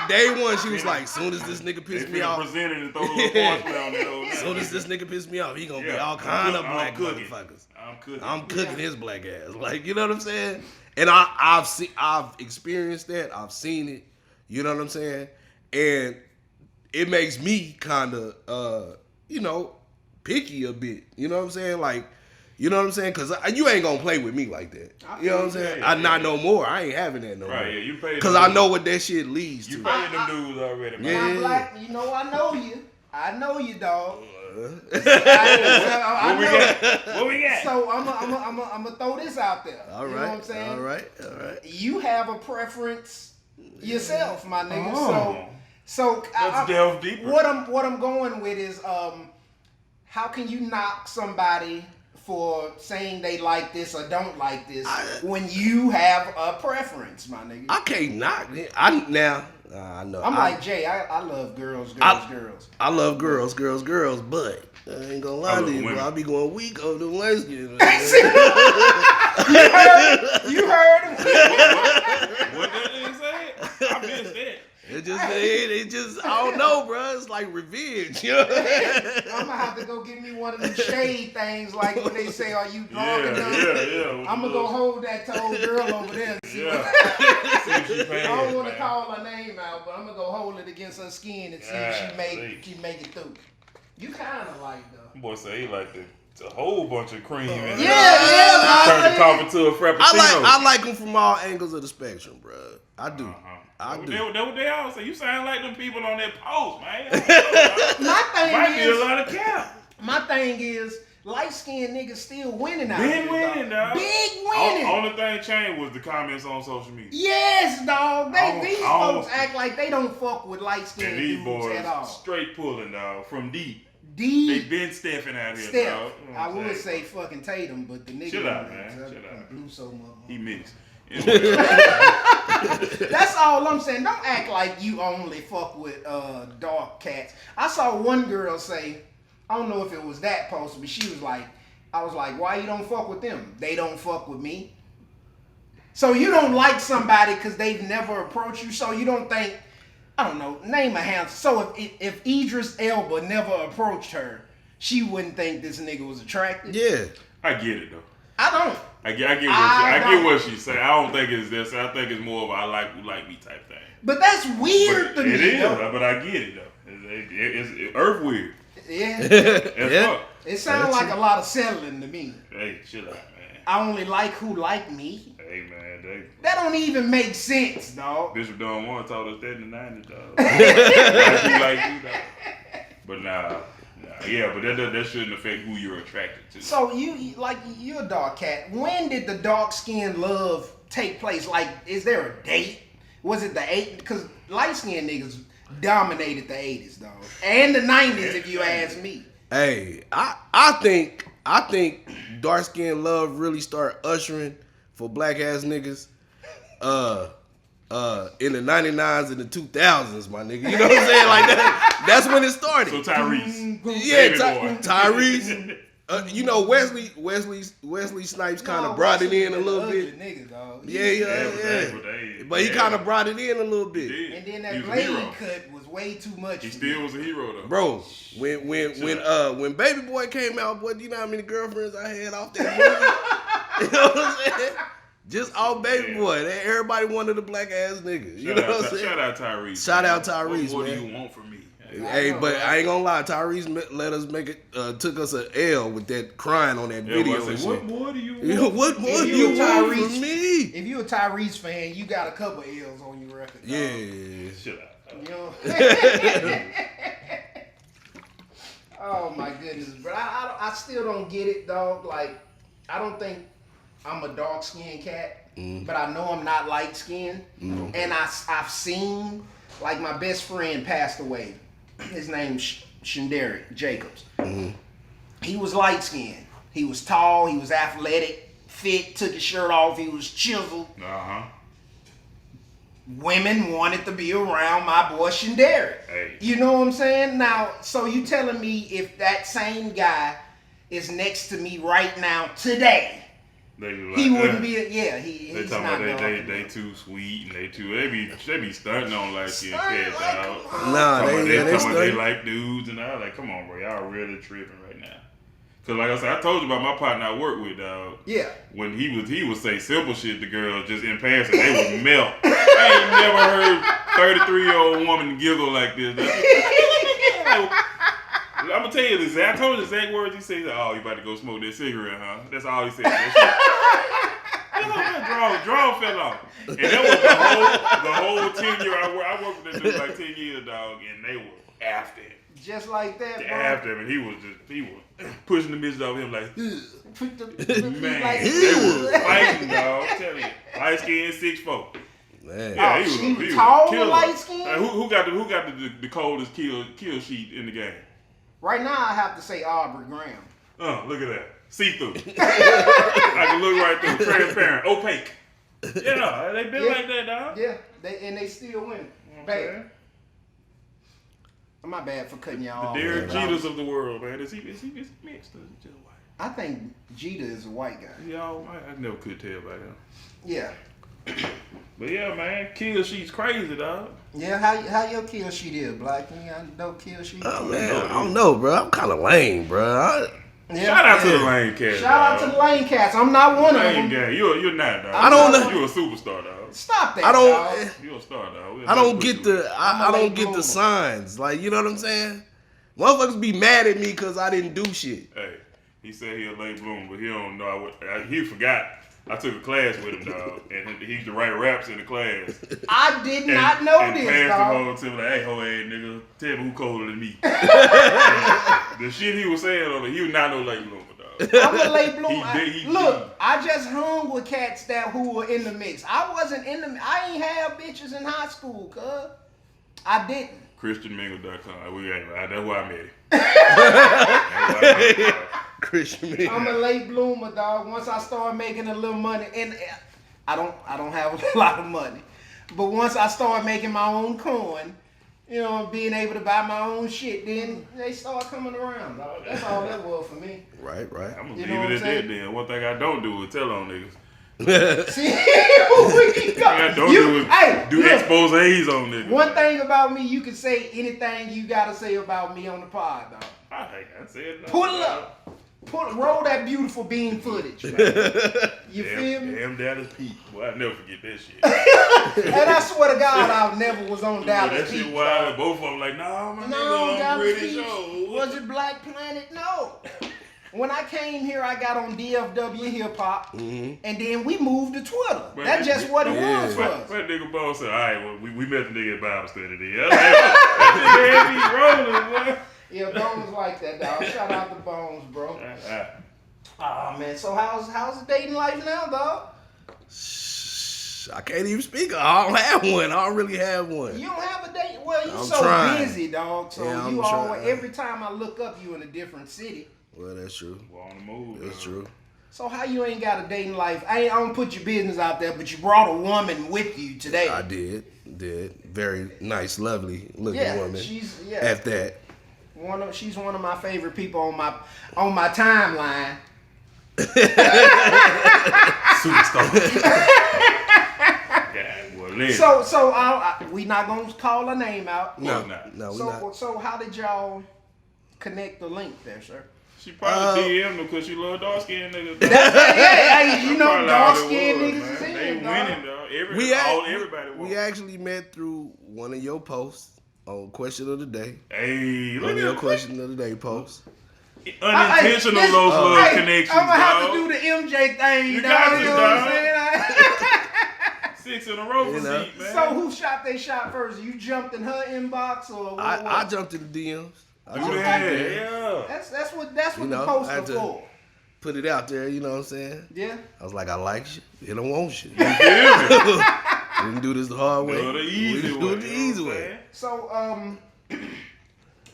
Day one, she was like, soon as this nigga piss me off, presented and throw a little parchment on that old soon as this nigga piss me off, he gonna be Yeah, all kind of I'm black cooking. motherfuckers. I'm I'm cooking his black ass. Like, you know what I'm saying? And I've experienced that. I've seen it. You know what I'm saying? And it makes me kind of, picky a bit. You know what I'm saying? Like, you know what I'm saying? Because you ain't going to play with me like that. You know what I'm saying? Not no more. I ain't having that no more. Right, yeah, you paid. Because I know what that shit leads to. You paid them dudes already, man. Yeah. I'm black. You know I know you. I know you, dog. What we got? What we got? So I'm gonna throw this out there. All right. You know what I'm saying? All right. All right. You have a preference yourself, my nigga. Oh. So Let's delve deeper. What I'm going with is how can you knock somebody for saying they like this or don't like this when you have a preference, my nigga? I can't knock it. I know. I'm like Jay. I love girls. I love girls, but I ain't gonna lie to you, bro. I be going weak over the light skin. You heard him. What did they say? I missed that. It just, I don't know, bro. It's like revenge, you know? I'm gonna have to go get me one of them shade things, like when they say, "Are you drunk enough?" Yeah. I'm gonna go hold that to old girl over there. And see Yeah. what See if she paying, I don't want to man. call her name out, but I'm gonna go hold it against her skin and see if she make it through. You kind of like though. Boy say he like a whole bunch of cream and Yeah, turn the coffee to a frappuccino. I like them from all angles of the spectrum, bro. I do. I do. That what they all say. You sound like them people on that post, man. My thing Might be a is, lot of cap. my thing is, light skinned niggas still winning out Big here, winning, dog. Big winning. Only thing changed was the comments on social media. Yes, dog. These I don't- folks act like they don't fuck with light And skinned these dudes boys at all. straight pulling, dog, from deep. They Deep been Steffing out here, Steph. dog. You know I what I'm would saying? say fucking Tatum, but the nigga Chill out, man. Chill out. blew so much. He mixed. Anyway. That's all I'm saying. Don't act like you only fuck with dark cats. I saw one girl say, I don't know if it was that post, but she was like, I was like, why you don't fuck with them? They don't fuck with me. So you don't like somebody because they've never approached you. So you don't think, I don't know, name a handsome. So if Idris Elba never approached her, she wouldn't think this nigga was attractive. Yeah. I get it, though. I don't. I get what she said. I don't think it's this. I think it's more of a I like who like me type thing. But that's weird But to me. it is, though. but I get it though. It's earth weird. Yeah. As fuck. It sounds like a lot of settling to me. Hey, chill out, man. I only like who like me. Hey, man. That don't even make sense, dog. Bishop Don Juan taught us that in the 90s, dog. like you, dog. But nah. Yeah, but that shouldn't affect who you're attracted to. So you're a dark cat. When did the dark skin love take place? Like, is there a date? Was it the 80s? Because light skinned niggas dominated the 80s, dog, and the 90s, if you ask me. Hey, I think dark skin love really start ushering for black ass niggas in the 99s and the 2000s, my nigga. You know what I'm saying? Like that's when it started. So Tyrese. Yeah, Baby boy. Tyrese. You know, Wesley Snipes kind of brought it in a little bit. Nigga, dog. Yeah. But he kind of brought it in a little bit. And then He that was a blade hero. cut was way too much. He for still me. was a hero though. Bro, when Baby Boy came out, boy, do you know how many girlfriends I had off that movie? You know what I'm saying? Just off Baby Boy. Everybody wanted a black ass nigga. You know what I'm saying? Shout out Tyrese. Shout out Tyrese, What man. do you want from me? Hey, but I ain't gonna lie, Tyrese let us make it. Took us an L with that crying on that video. I And say, what shit. more do you want? You know, what more If do you you a want Tyrese- from me? If you a Tyrese fan, you got a couple L's on your record. Dog. Yeah. Chill out. You know? Oh my goodness, but I still don't get it, dog. Like, I don't think I'm a dark skinned cat, but I know I'm not light skinned, and I've seen, like, my best friend passed away. His name's Shandari Jacobs. He was light skinned. He was tall. He was athletic, fit. Took his shirt off. He was chiseled. Women wanted to be around my boy Shandari. Hey. You know what I'm saying? Now, so you telling me if that same guy is next to me right now today, he wouldn't be? He's talking not. About they too sweet and they be stunting on light skinned cats, dog. Nah, they like dudes and all. Like, come on, bro, y'all really tripping right now. Cause like I said, I told you about my partner I work with, dog. Yeah. When he would say simple shit to girls just in passing, they would melt. I ain't never heard 33-year-old woman giggle like this. I'm gonna tell you this. I told you the exact words he said. Oh, you about to go smoke that cigarette, huh? That's all he said. Draw fell off. And that was the whole 10 year I worked with that dude like 10 years, dog, and they were after him. Just like that, bro. After him, and he was pushing the midget off him like, man, like, they were fighting, dog. I'm telling you, light skin 6'4". Man. Yeah, Oh, he was tall a killer. light skin? Who got the coldest kill sheet in the game? Right now, I have to say Aubrey Graham. Look at that. See through. I can look right through. Transparent. Opaque. Yeah, they been like that, dog. Yeah, they still win. Okay. My bad for cutting y'all off. The Derek Jeters of the world, man. Is he mixed or is he just white? I think Jeter is a white guy. Y'all, I never could tell by him. Yeah. But yeah, man, kill sheet's crazy, dog. Yeah, how your kill sheet is, Black? You got a dope kill sheet? Oh man, I don't know, bro. I'm kind of lame, bro. Shout out to the lane cats. Shout out to the lane cats. I'm not one of them. Gang. You're not, dog. I don't know. You're a superstar, dog. Stop that. I don't. Dog. You're a star, dog. I don't get I don't get the signs. Like, you know what I'm saying? Motherfuckers be mad at me because I didn't do shit. Hey, he said he a late bloomer, but he don't know. He forgot. I took a class with him, dog, and he used to write raps in the class. I did not know and this, passed dog. him on to him like, hey, ho, ass nigga, tell me who colder than me. The shit he was saying on it, he was not no late bloomer, dog. I'm a late bloomer. He Look, I just hung with cats who were in the mix. I wasn't in the. I ain't have bitches in high school, cuz. I didn't. ChristianMingle.com. That's where I met him. Christian man. I'm a late bloomer, dog. Once I started making a little money, and I don't have a lot of money, but once I started making my own coin, you know, being able to buy my own shit, then they start coming around, dog. That's all that was for me. Right. I'm gonna You leave know what it I'm at saying? that then. One thing I don't do is tell on niggas. See, we go. I don't do look, exposés on niggas. one thing about me, you can say anything you gotta say about me on the pod, dog. I said no. Pull it up. Roll that beautiful beam footage, man. You feel me? Damn Dallas Pete. Boy, I never forget that shit. And I swear to God, I never was on Dallas That Pete. shit wild. Both of them like, nah, my No, nigga, I'm Dallas pretty Pete. sure. Was it Black Planet? No. When I came here, I got on DFW Hip Hop, and then we moved to Twitter. But That's just what it was for us. That nigga Bo said, all right, well, we met the nigga at Bible study there. That nigga had me rolling, boy. Yeah, Bones like that, dog. Shout out to Bones, bro. Oh man, so how's the dating life now, dog? I can't even speak. I don't have one. I don't really have one. You don't have a date? Well, you I'm so trying. busy, dog. So Yeah, I'm you always trying. every time I look up, you in a different city. Well, that's true. We're on the move. That's true. So how you ain't got a dating life? I don't put your business out there, but you brought a woman with you today. I did. Very nice, lovely looking woman. She's At that. She's one of my favorite people on my timeline. Superstar. So we not gonna call her name out. No, not. we So not. so how did y'all connect the link there, sir? She probably DM'd him because she love dark skinned niggas. Hey, you know, Probably dark all it skinned was, niggas man. is They in, dog. winning, dog. Everybody won. We actually met through one of your posts on Question of the Day. Hey, One look of at your that. Question of the Day post. Unintentional Hey, low love hey, connections, I'm gonna have dog. to do the MJ thing, You dog. got to, You know what I'm dog. saying? 6 in a row for You know. Zeke, man. So who shot they shot first? You jumped in her inbox or what? I jumped in the DMs. I jumped in the DMs. Yeah. That's what You the know, posts I are had to- for. Put it out there, you know what I'm saying? Yeah. I was like, I like you. You don't want you. You feel me? We can do this the hard way. No, the easy we can way. do it the you know easy what I'm way. saying? So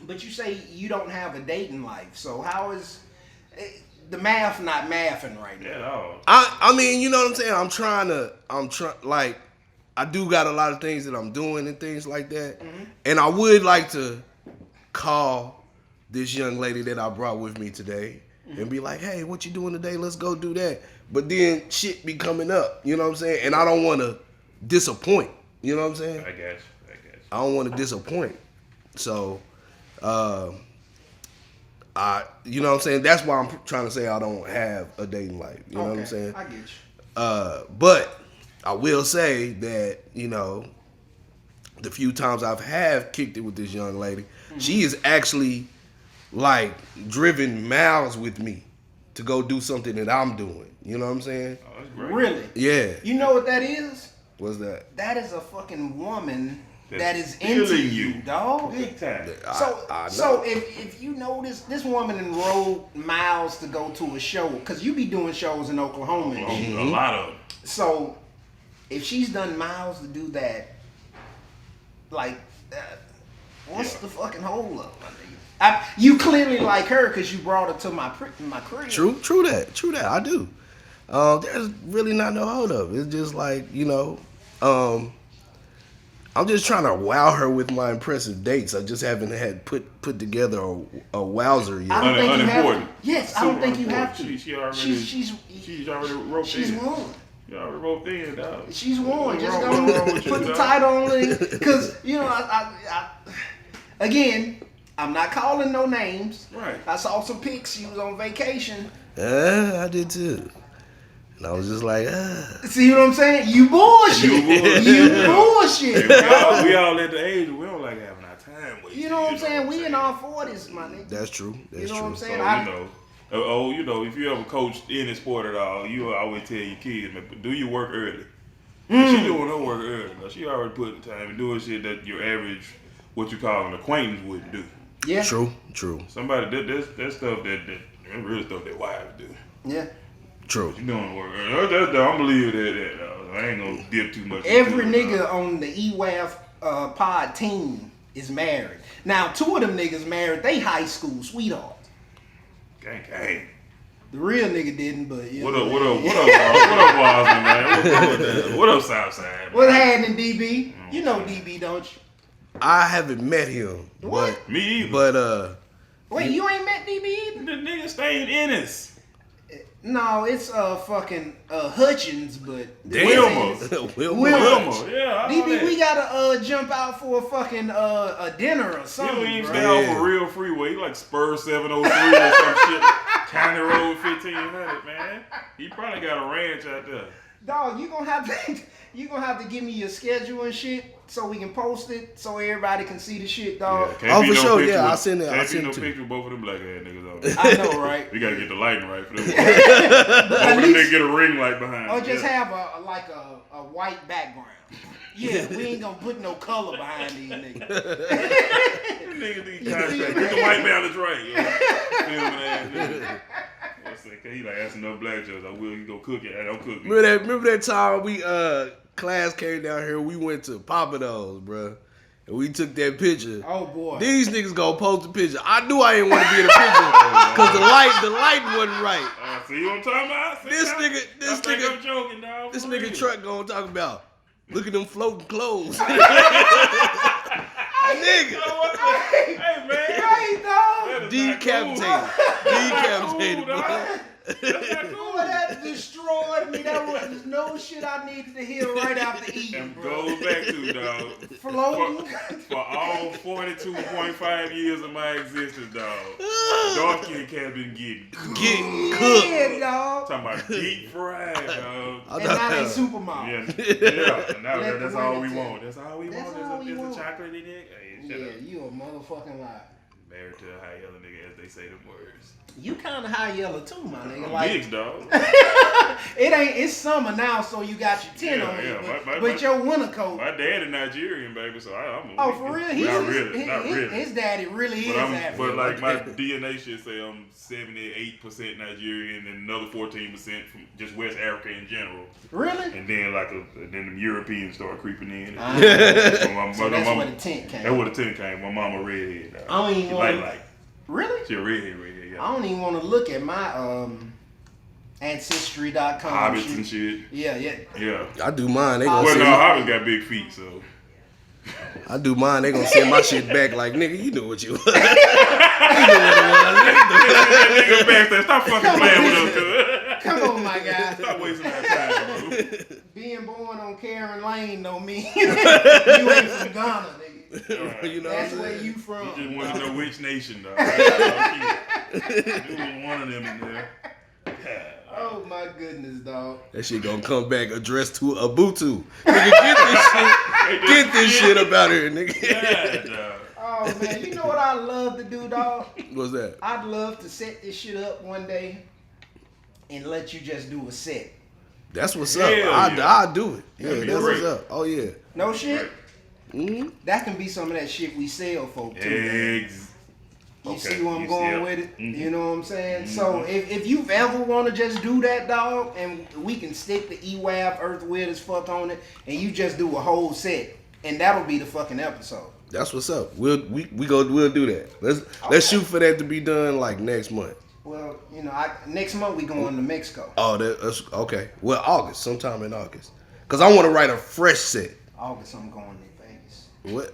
but you say you don't have a dating life. So how is the math not mathing right now. At all. I mean, you know what I'm saying? I'm trying like, I do got a lot of things that I'm doing and things like that. Mm-hmm. And I would like to call this young lady that I brought with me today and be like, hey, what you doing today? Let's go do that. But then shit be coming up, you know what I'm saying? And I don't want to disappoint, you know what I'm saying? I guess. I don't want to disappoint. So, you know what I'm saying? That's why I'm trying to say I don't have a dating life. You know what I'm saying? I get you. But I will say that, you know, the few times I've kicked it with this young lady, she is actually like driven miles with me to go do something that I'm doing. You know what I'm saying? Oh, that's great. Really? Yeah. You know what that is? What's that? That is a fucking woman That's that is into feeling you, you. dog. Big time. I know. So if you know this woman enrolled miles to go to a show, because you be doing shows in Oklahoma and shit. A lot of them. So if she's done miles to do that, like, what's the fucking hold up, my nigga? You clearly like her because you brought her to my crib. True that. I do. There's really not no hold up. It's just like, you know, I'm just trying to wow her with my impressive dates. I just haven't had put together a wowzer yet. I don't think you have to. Unimportant. Yes, I don't think you have to. She already. She's already wrote she's in. won. You already wrote in, dog. She's won. Just Wrong go with you, put the dog. title on it. Because, you know, I again, I'm not calling no names. Right. I saw some pics. She was on vacation. I did too. And I was just like, See what I'm saying? You bullshit. You bullshit. We all at the age we don't like having our time wasted. You know what I'm saying? We in our 40s, my nigga. that's true. That's You know true. what I'm saying? So, you know, if you ever coached any sport at all, you always tell your kids, man, do your work early. She doing her work early. Now, she already put the time and doing shit that your average, what you call an acquaintance, wouldn't do. Yeah. True. Somebody did that stuff that real stuff that wives do. Yeah. True. You doing work early. I'm believe that. I ain't gonna dip too much. Every into it, nigga on the EWAF pod team is married. Now, 2 of them niggas married. They high school sweethearts. Gang. The real nigga didn't, but you What know. up, Wiseman, man? What up, Southside? What happening, DB? You know DB, don't you? I haven't met him. What? But, Me either. but Wait, you ain't met DB either? The nigga stayed in us. No, it's Hutchins, but Wilma. Wilma. Yeah, I know DB, that. we gotta jump out for a fucking a dinner or You something, don't even bro. stay off a real freeway. You like Spur 703 or some shit. County Road 1500, man. He probably got a ranch out there. Dog, you gonna have to give me your schedule and shit so we can post it so everybody can see the shit, dog. can't Oh, be for no sure, picture yeah, with- I'll send it- I'll Can't send be no it to picture with both of them black ass niggas on there. I know, right? We gotta get the lighting right for them. But Both at of them least, niggas get a ring light behind. or them. just Yeah. have a white background. Yeah, we ain't gonna put no color behind these niggas. Niggas need contract. Get the white balance right. Yo. Filming ass nigga. What's that? He like asking no black jokes. I will. You go cook it. I don't cook it. remember that time we class came down here, we went to Papados, bro. And we took that picture. Oh boy. These niggas gonna post the picture. I knew I didn't want to be in the picture because the light wasn't right. See what I'm talking about? See This how- nigga- I think I'm joking, dog. This For nigga real. truck gonna talk about. Look at them floating clothes. Nigga. Hey, man. Hey, dog. That is not Decapitated. cool. Decapitated, Cool, bro. dog. That's not cool. Boy, that destroyed me. That was no shit I needed to hear right after eating, And bro. goes back to, dog. Floating. For all 42.5 years of my existence, dog. Dark skin cat been getting cooked. Getting cooked. Yeah, dog. Talking about deep fried, dog. And now they supermodel. Yeah. Now Let that's the all women we tell want. That's all we That's want. all we Is want. a chocolate in it. Hey, shut Yeah, up. you a motherfucking liar. Married to a high yellow nigga, as they say them words. You kind of high yellow too, my nigga. I'm Like mixed, dog. it's summer now, so you got your tent Yeah, on you, yeah. but your winter coat. My dad is Nigerian, baby, so I'm a Oh, for real? Not really. His daddy really is African. But like my DNA should say I'm 78% Nigerian and another 14% from just West Africa in general. Really? And then then the Europeans start creeping in. So that's where the tent came. That's where the tent came. My mama redhead. I don't even She want. like. Really? She a redhead. Yeah, Yeah. I don't even want to look at my ancestry.com Hobbits shit. and shit. Yeah. I do mine. They gonna Well, send no, me, Hobbits got big feet, so. I do mine. They gonna send my shit back like, nigga, you know what you. Nigga back there, stop fucking playing with us, cuz. Come on, my guy. Stop wasting our time, bro. Being born on Karen Lane don't mean you ain't from Ghana, nigga. You know That's what I'm where saying? you from. You just want to know which nation, though. There was one of them in there. Oh my goodness, dog. That shit gonna come back addressed to Ubuntu. Nigga, get this shit up out here, nigga. Yeah, dog. Oh man, you know what I love to do, dog? What's that? I'd love to set this shit up one day and let you just do a set. That's what's Hell up. yeah. I'll do it. Yeah, That'd be that's great. what's up. Oh yeah. No shit? Mm-hmm. That can be some of that shit we sell folk too. man. Eggs. You Okay, see where I'm you going see it. with it? Mhm. You know what I'm saying? So if you ever want to just do that, dog, and we can stick the EWAP Earth Weird as fuck on it, and you just do a whole set, and that'll be the fucking episode. That's what's up. We'll do that. Let's shoot for that to be done like next month. Well, you know, next month we going to Mexico. Oh, that's okay. Well, August, sometime in August, cause I want to write a fresh set. August I'm going to Vegas. What?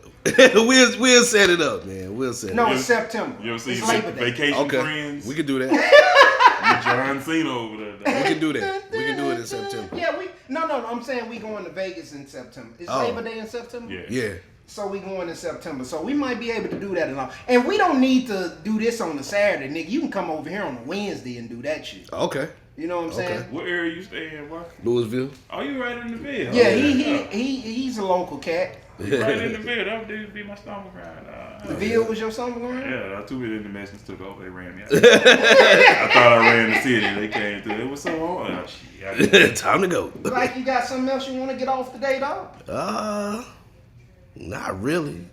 we'll set it up, man. We'll set it No, up. it's September. You ever seen It's Labor Day. Vacation Okay, Friends? we can do that. With John Cena over there. We dog. can do that. We can do it in September. Yeah, no, I'm saying we going to Vegas in September. Is Oh. Labor Day in September? Yeah. Yeah. So we going in September. So we might be able to do that and all. And we don't need to do this on a Saturday, nigga. You can come over here on a Wednesday and do that shit. Okay. You know what I'm saying? Okay. What area you stay in, boy? Louisville. Oh, you right in the Ville. Yeah, he's a local cat. You right in the Ville. That would be my stomach grind. The Ville was your summer ground? Yeah, too many Domestics took over. They ran me out. I thought I ran the city. They came through. It was so hard. Oh, shit. Time to go. Like you got something else you want to get off today, dog? Not really.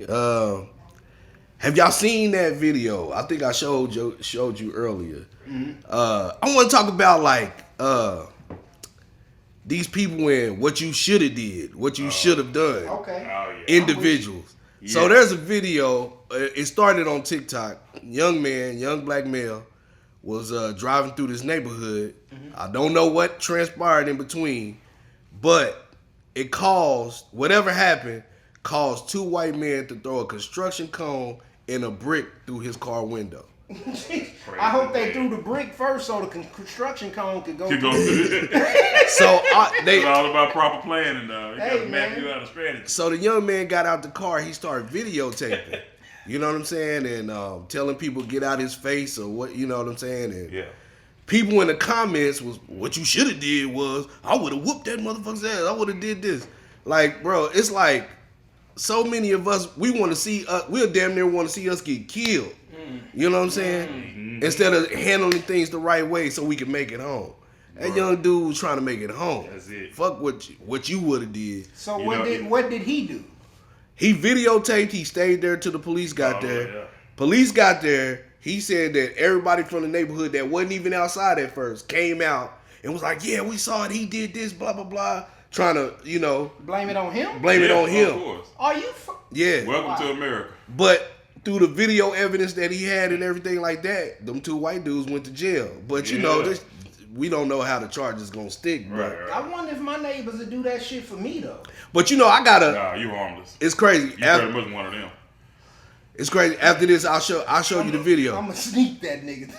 Have y'all seen that video? I think I showed you earlier. I want to talk about like these people and what you should have did, what you should have done. Okay. Oh, yeah. Individuals. So Yeah. there's a video. It started on TikTok. Young black male, was driving through this neighborhood. I don't know what transpired in between, but it caused whatever happened caused two white men to throw a construction cone and a brick through his car window. I hope they threw the brick first so the construction cone could go. You go through. through it. So It's all about proper planning, though. You Hey, gotta map man. you out a strategy. So the young man got out the car. He started videotaping. You know what I'm saying? And telling people get out his face or what, you know what I'm saying? And Yeah. people in the comments was, what you should have did was, I would have whooped that motherfucker's ass. I would have did this. Like, bro, it's like so many of us, we want to see, we'll damn near want to see us get killed. You know what I'm saying? Instead of handling things the right way so we can make it home. That young dude was trying to make it home. That's it. Fuck what you would have did. So You what know, did he do? He videotaped. He stayed there till the police got Oh, there. yeah. Police got there. He said that everybody from the neighborhood that wasn't even outside at first came out and was like, yeah, we saw it. He did this, blah, blah, blah. Trying to, Blame it on him? blame it Yeah, on Of him. course. Are you? Yeah. Welcome to America. But through the video evidence that he had and everything like that, them two white dudes went to jail. But Yeah. we don't know how the charge is gonna stick. Right, But, right. I wonder if my neighbors would do that shit for me though. but I gotta. Nah, you harmless. It's crazy. You pretty much one of them. It's crazy. After this, I'll show you the video. I'ma sneak that nigga.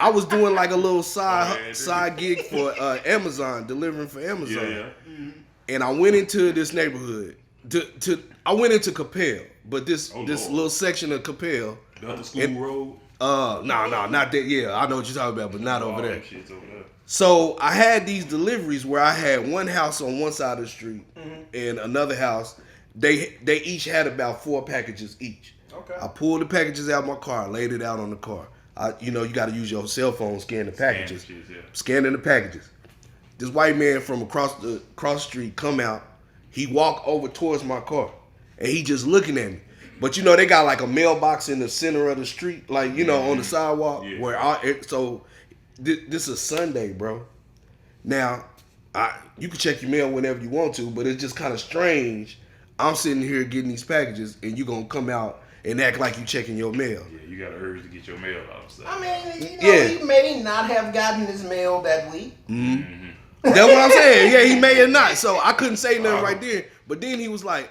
I was doing like a little Oh, yeah, side gig for Amazon, delivering for Amazon. Yeah, yeah. And I went into this neighborhood. I went into Capel, but this Oh, this Lord. little section of Capel. The other school road. No, not that. Yeah, I know what you're talking about, but not over All there. them shits over there. So I had these deliveries where I had one house on one side of the street and another house. They each had about 4 packages each. Okay. I pulled the packages out of my car, laid it out on the car. You got to use your cell phone, scan the packages. Shit, yeah. Scanning the packages. This white man from across the street come out. He walked over towards my car, and he just looking at me. But they got like a mailbox in the center of the street, like on the sidewalk. Yeah. Where this is Sunday, bro. Now, you can check your mail whenever you want to, but it's just kind of strange. I'm sitting here getting these packages, and you gonna come out and act like you checking your mail. Yeah, you got an urge to get your mail out. So. I mean, Yeah. he may not have gotten his mail that week. That's what I'm saying. Yeah, he may have not. So I couldn't say nothing right there. But then he was like,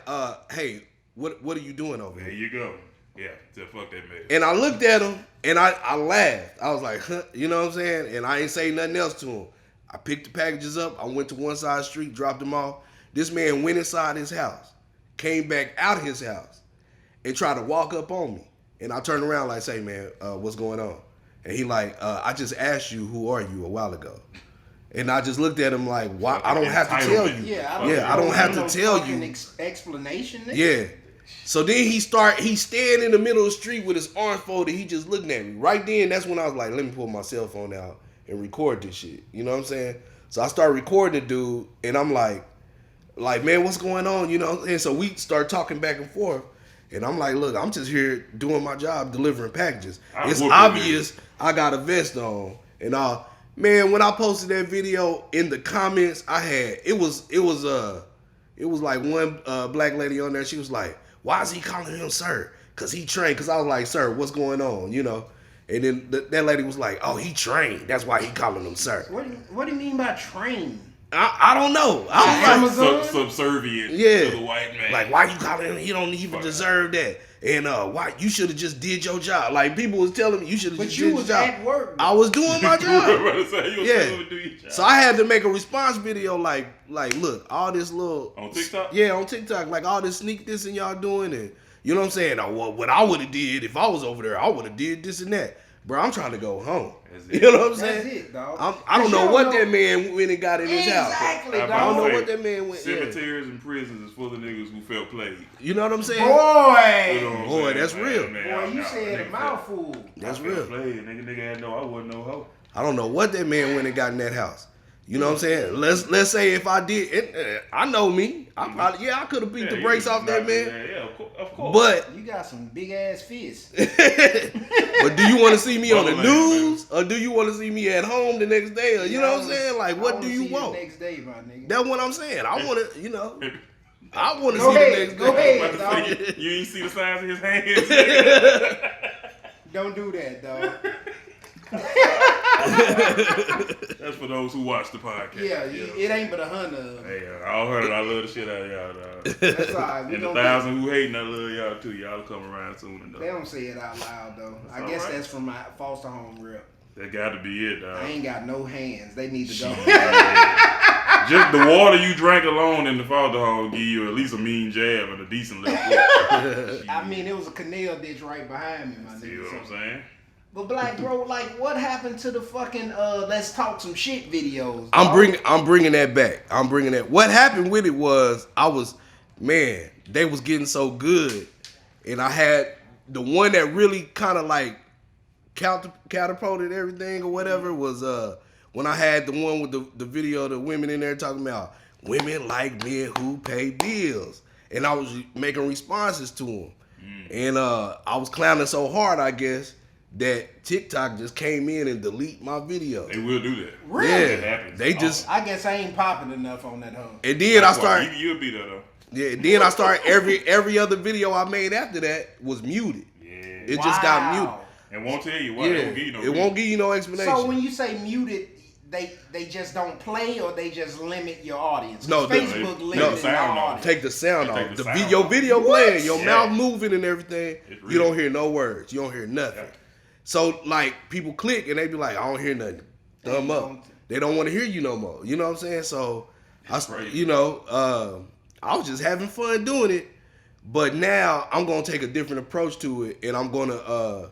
hey, what are you doing over There here? you go. Yeah, so fuck that mail. And I looked at him and I laughed. I was like, huh, you know what I'm saying? And I ain't say nothing else to him. I picked the packages up. I went to one side of the street, dropped them off. This man went inside his house, came back out his house, and tried to walk up on me. And I turned around like, say, man, what's going on? And he like, I just asked you, who are you, a while ago. And I just looked at him like, why? I don't have to tell you. Yeah, I don't have to tell you. Explanation. Nigga. Yeah. So then he stand in the middle of the street with his arms folded. He just looking at me. Right then, that's when I was like, let me pull my cell phone out and record this shit. You know what I'm saying? So I started recording the dude, and I'm like, man, what's going on? You know? And so we start talking back and forth. And I'm like, look, I'm just here doing my job, delivering packages. It's obvious I got a vest on and all. Man, when I posted that video in the comments, it was like one black lady on there. She was like, why is he calling him sir? Cause he trained. Cause I was like, sir, what's going on? You know. And then that lady was like, oh, he trained. That's why he calling him sir. What do you mean by trained? I don't know. I was Amazon? Subservient Yeah. to the white man. like, why you calling him? He don't even deserve that. And why you should have just did your job. Like people was telling me you should have just did your job. But you was at work. I was doing my job. Yeah. So I had to make a response video like look, all this little On TikTok? Yeah, on TikTok, like all this sneak this and y'all doing it. You know what I'm saying? Oh, well, what I would have did if I was over there, I would have did this and that. Bro, I'm trying to go home. You know what I'm saying? That's it, dog. I don't know what that man went and got in his house. Exactly, dog. I don't know what that man went. Cemeteries and prisons is full of niggas who felt played. You know what I'm saying? You know what I'm Boy, saying? that's real. Boy, you said a mouthful. That's I real. felt played. Nigga had no, I wasn't no hoe. I don't know what that man went and got in that house. You know what I'm saying? Let's say if I did, I know me. I probably I could have beat the brakes off that man. Yeah, of course. But You got some big ass fists. but do you want to see me on the Well, news or do you want to see me at home the next day? Or, you know what I'm saying? Like, what do you want? Next day, my nigga. That's what I'm saying. I want to, you know, I want to Go see ahead, the next go day. ahead, dog. You ain't see the size of his hands. Don't do that, dog. That's for those who watch the podcast. Yeah, you know. it ain't but 100. Hey, all heard. I love the shit out of y'all, dog. That's all right. We And the gonna 1,000 who hating, I love y'all too. Y'all come around soon, They though. don't say it out loud though. I all guess right. that's from my foster home rep. That got to be it, I dog. ain't got no hands. They need to go. Just the water you drank alone in the foster home give you at least a mean jab and a decent little look. I mean, it was a canal ditch right behind me, my See what I'm nigga. saying? But Black Bro, like, what happened to the fucking let's talk some shit videos? I'm dog? bringing that back. I'm bringing that. What happened with it was they was getting so good, and I had the one that really kind of like catapulted everything or whatever was when I had the one with the video of the women in there talking about women like men who pay bills, and I was making responses to them, and I was clowning so hard, I guess, that TikTok just came in and delete my video. They will do that. Really? Yeah, It happens. they just I guess I ain't popping enough on that hoe. and then I start. You'll be there though. Yeah, then I started every other video I made after that was muted. Yeah. It just got muted. And won't tell you why. Yeah, They won't give you no it won't give you no explanation. So when you say muted, they just don't play or they just limit your audience? 'Cause No, Facebook no, limits sound our off. audience. Take the sound Take off. the The sound video off. playing, your Yeah. mouth moving and everything. It's You real. don't hear no words. You don't hear nothing. Yeah. So like people click and they be like, I don't hear nothing. Thumb up. They don't want to hear you no more. You know what I'm saying? So crazy. I was just having fun doing it. But now I'm gonna take a different approach to it, and I'm gonna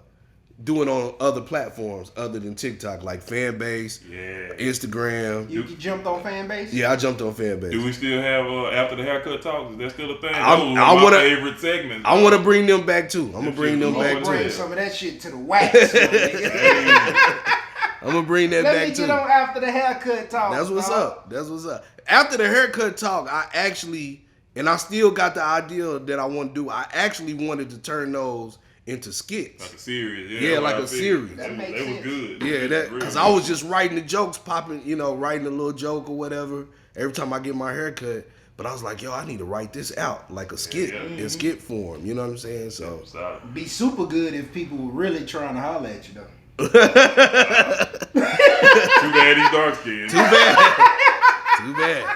do it on other platforms other than TikTok, like Fanbase, Yeah. Instagram. You jumped on fan base? Yeah, I jumped on Fanbase. Do we still have after the haircut talks? Is that still a thing? I Those were my wanna- favorite segments. I want to bring them back too. I'm gonna bring them shit back was Bring too. some of that shit to the wax. my nigga. I'm gonna bring that Let back me too. get on after the haircut talk. That's what's dog. up. That's what's up. After the haircut talk, I actually, and I still got the idea that I want to do. I actually wanted to turn those into skits. Like a series. Yeah, like I a figured. series. They That was- makes They was sense. good. Yeah, They that was real because good. I was just writing the jokes, popping, writing a little joke or whatever every time I get my haircut. But I was like, yo, I need to write this out like a skit in skit form. You know what I'm saying? So be super good if people were really trying to holler at you though. Too bad he's dark skinned. Too bad. Too bad.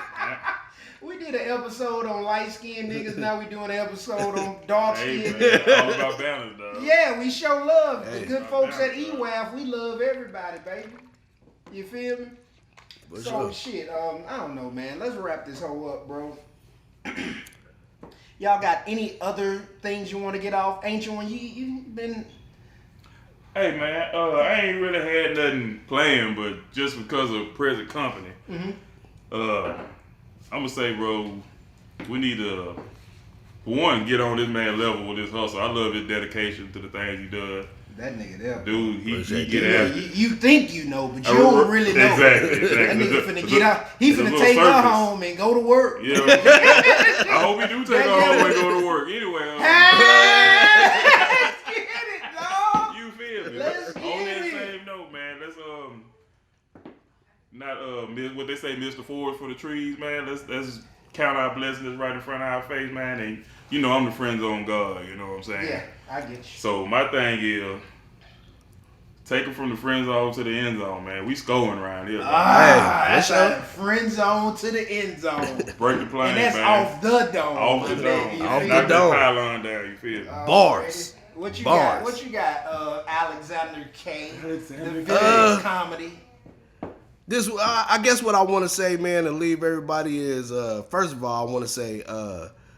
We did an episode on light skinned niggas. Now we doing an episode on dark skinned Hey, niggas. man, all about balance, dog. Yeah, we show love. Hey. The good folks at EWAF, we love everybody, baby. You feel me? For So sure. shit, I don't know, man. Let's wrap this whole up, bro. Y'all got any other things you want to get off? Ain't you been? Hey man, I ain't really had nothing planned, but just because of present company, I'm gonna say, bro, we need to, for one, get on this man level with this hustle. I love his dedication to the things he does. That nigga there. Dude, he Appreciate get Yeah, after. you think you know, but you don't really know. Exactly. That nigga finna get out. He It's a finna little take her surface. home and go to work. Yeah, I hope he do take her home and go to work. Anyway, Let's get it, dog. you feel me? Let's On get that it. same note, man, let's not what they say, Mr. Forest for the trees, man. Let's count our blessings right in front of our face, man. And you know I'm the friend zone God. You know what I'm saying? Yeah, I get you. So my thing is, take it from the friend zone to the end zone, man. We scoring around here. dog. That's for sure. like friend zone to the end zone. Break the plane, And that's man. off the dome. Off the my dome. nigga, you Off feel the Knock me? that dome. pylon down. You feel me? Bars. What you Bars. got? What you got, Alexander Kaa? The village comedy. This, I guess what I want to say, man, and leave everybody is, first of all, I want to say,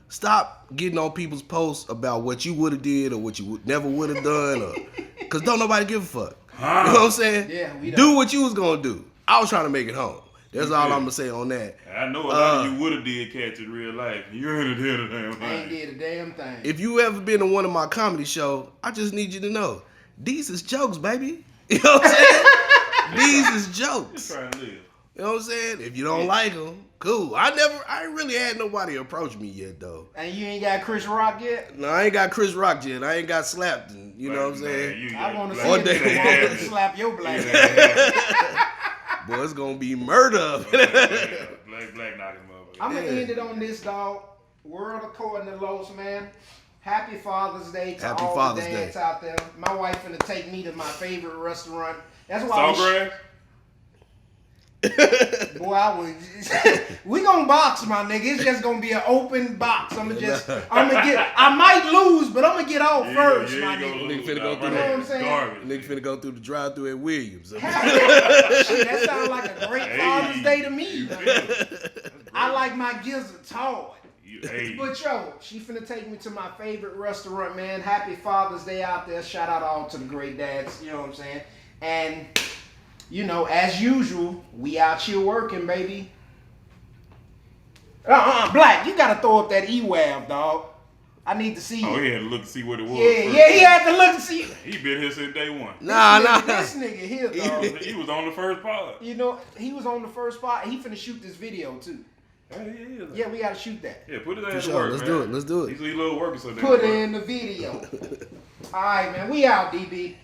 stop getting on people's posts about what you would have did or what you never would have done, or because don't nobody give a fuck. You know what I'm saying? Yeah, we do don't. what you was gonna do. I was trying to make it home. That's all I'm gonna say on that. I know a lot of you would have did catch in real life. You ain't did a damn I ain't thing. did a damn thing. If you ever been to one of my comedy shows, I just need you to know these is jokes, baby. You know what I'm saying? These is Just jokes. trying to live. You know what I'm saying? If you don't like them, cool. I ain't really had nobody approach me yet, though. And you ain't got Chris Rock yet? No, I ain't got Chris Rock yet. I ain't got slapped. You know what I'm saying? I want to see One if day. you want to slap your black ass. Boy, it's gonna be murder. Black knocking motherfucker. I'm going to end it on this, dog. World according to Los, man. Happy Father's Day to Happy all Father's the Day. dads out there. My wife finna take me to my favorite restaurant. That's why Sawgrass? I would. We gonna box, my nigga. It's just gonna be an open box. I'm gonna get. I might lose, but I'm gonna get off first, my nigga. Nigga finna go through You know what I'm saying? Garbage. Nigga finna go through the drive-through at Williams. Shit, that sounds like a great Father's Day to me. You man. feel me? I like my gizzards hard. Hey, But yo, she finna take me to my favorite restaurant, man. Happy Father's Day out there. Shout out all to the great dads. You know what I'm saying? And you know, as usual, we out here working, baby. Black, you gotta throw up that E-Wab, dog. I need to see you. oh, he had to look and see what it was. Yeah, first. yeah, he had to look and see. He been here since day one. Nah. This nigga here, dog. He was on the first pod. You know, he was on the first spot. He finna shoot this video too. Yeah, we gotta shoot that. Yeah, put it For ass to sure. work, Let's man. do it. Let's do it. He's a little working so damn Put hard. in the video. All right, man. We out, DB.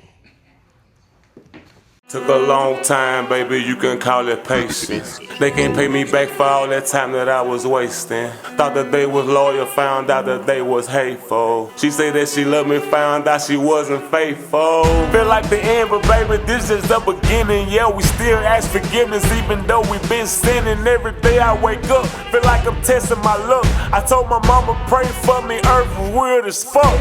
Took a long time, baby, you can call it patience. They can't pay me back for all that time that I was wasting. Thought that they was loyal, found out that they was hateful. She said that she loved me, found out she wasn't faithful. Feel like the end, but baby, this is the beginning. Yeah, we still ask forgiveness, even though we been sinning. Every day I wake up, feel like I'm testing my luck. I told my mama, pray for me, earth was weird as fuck.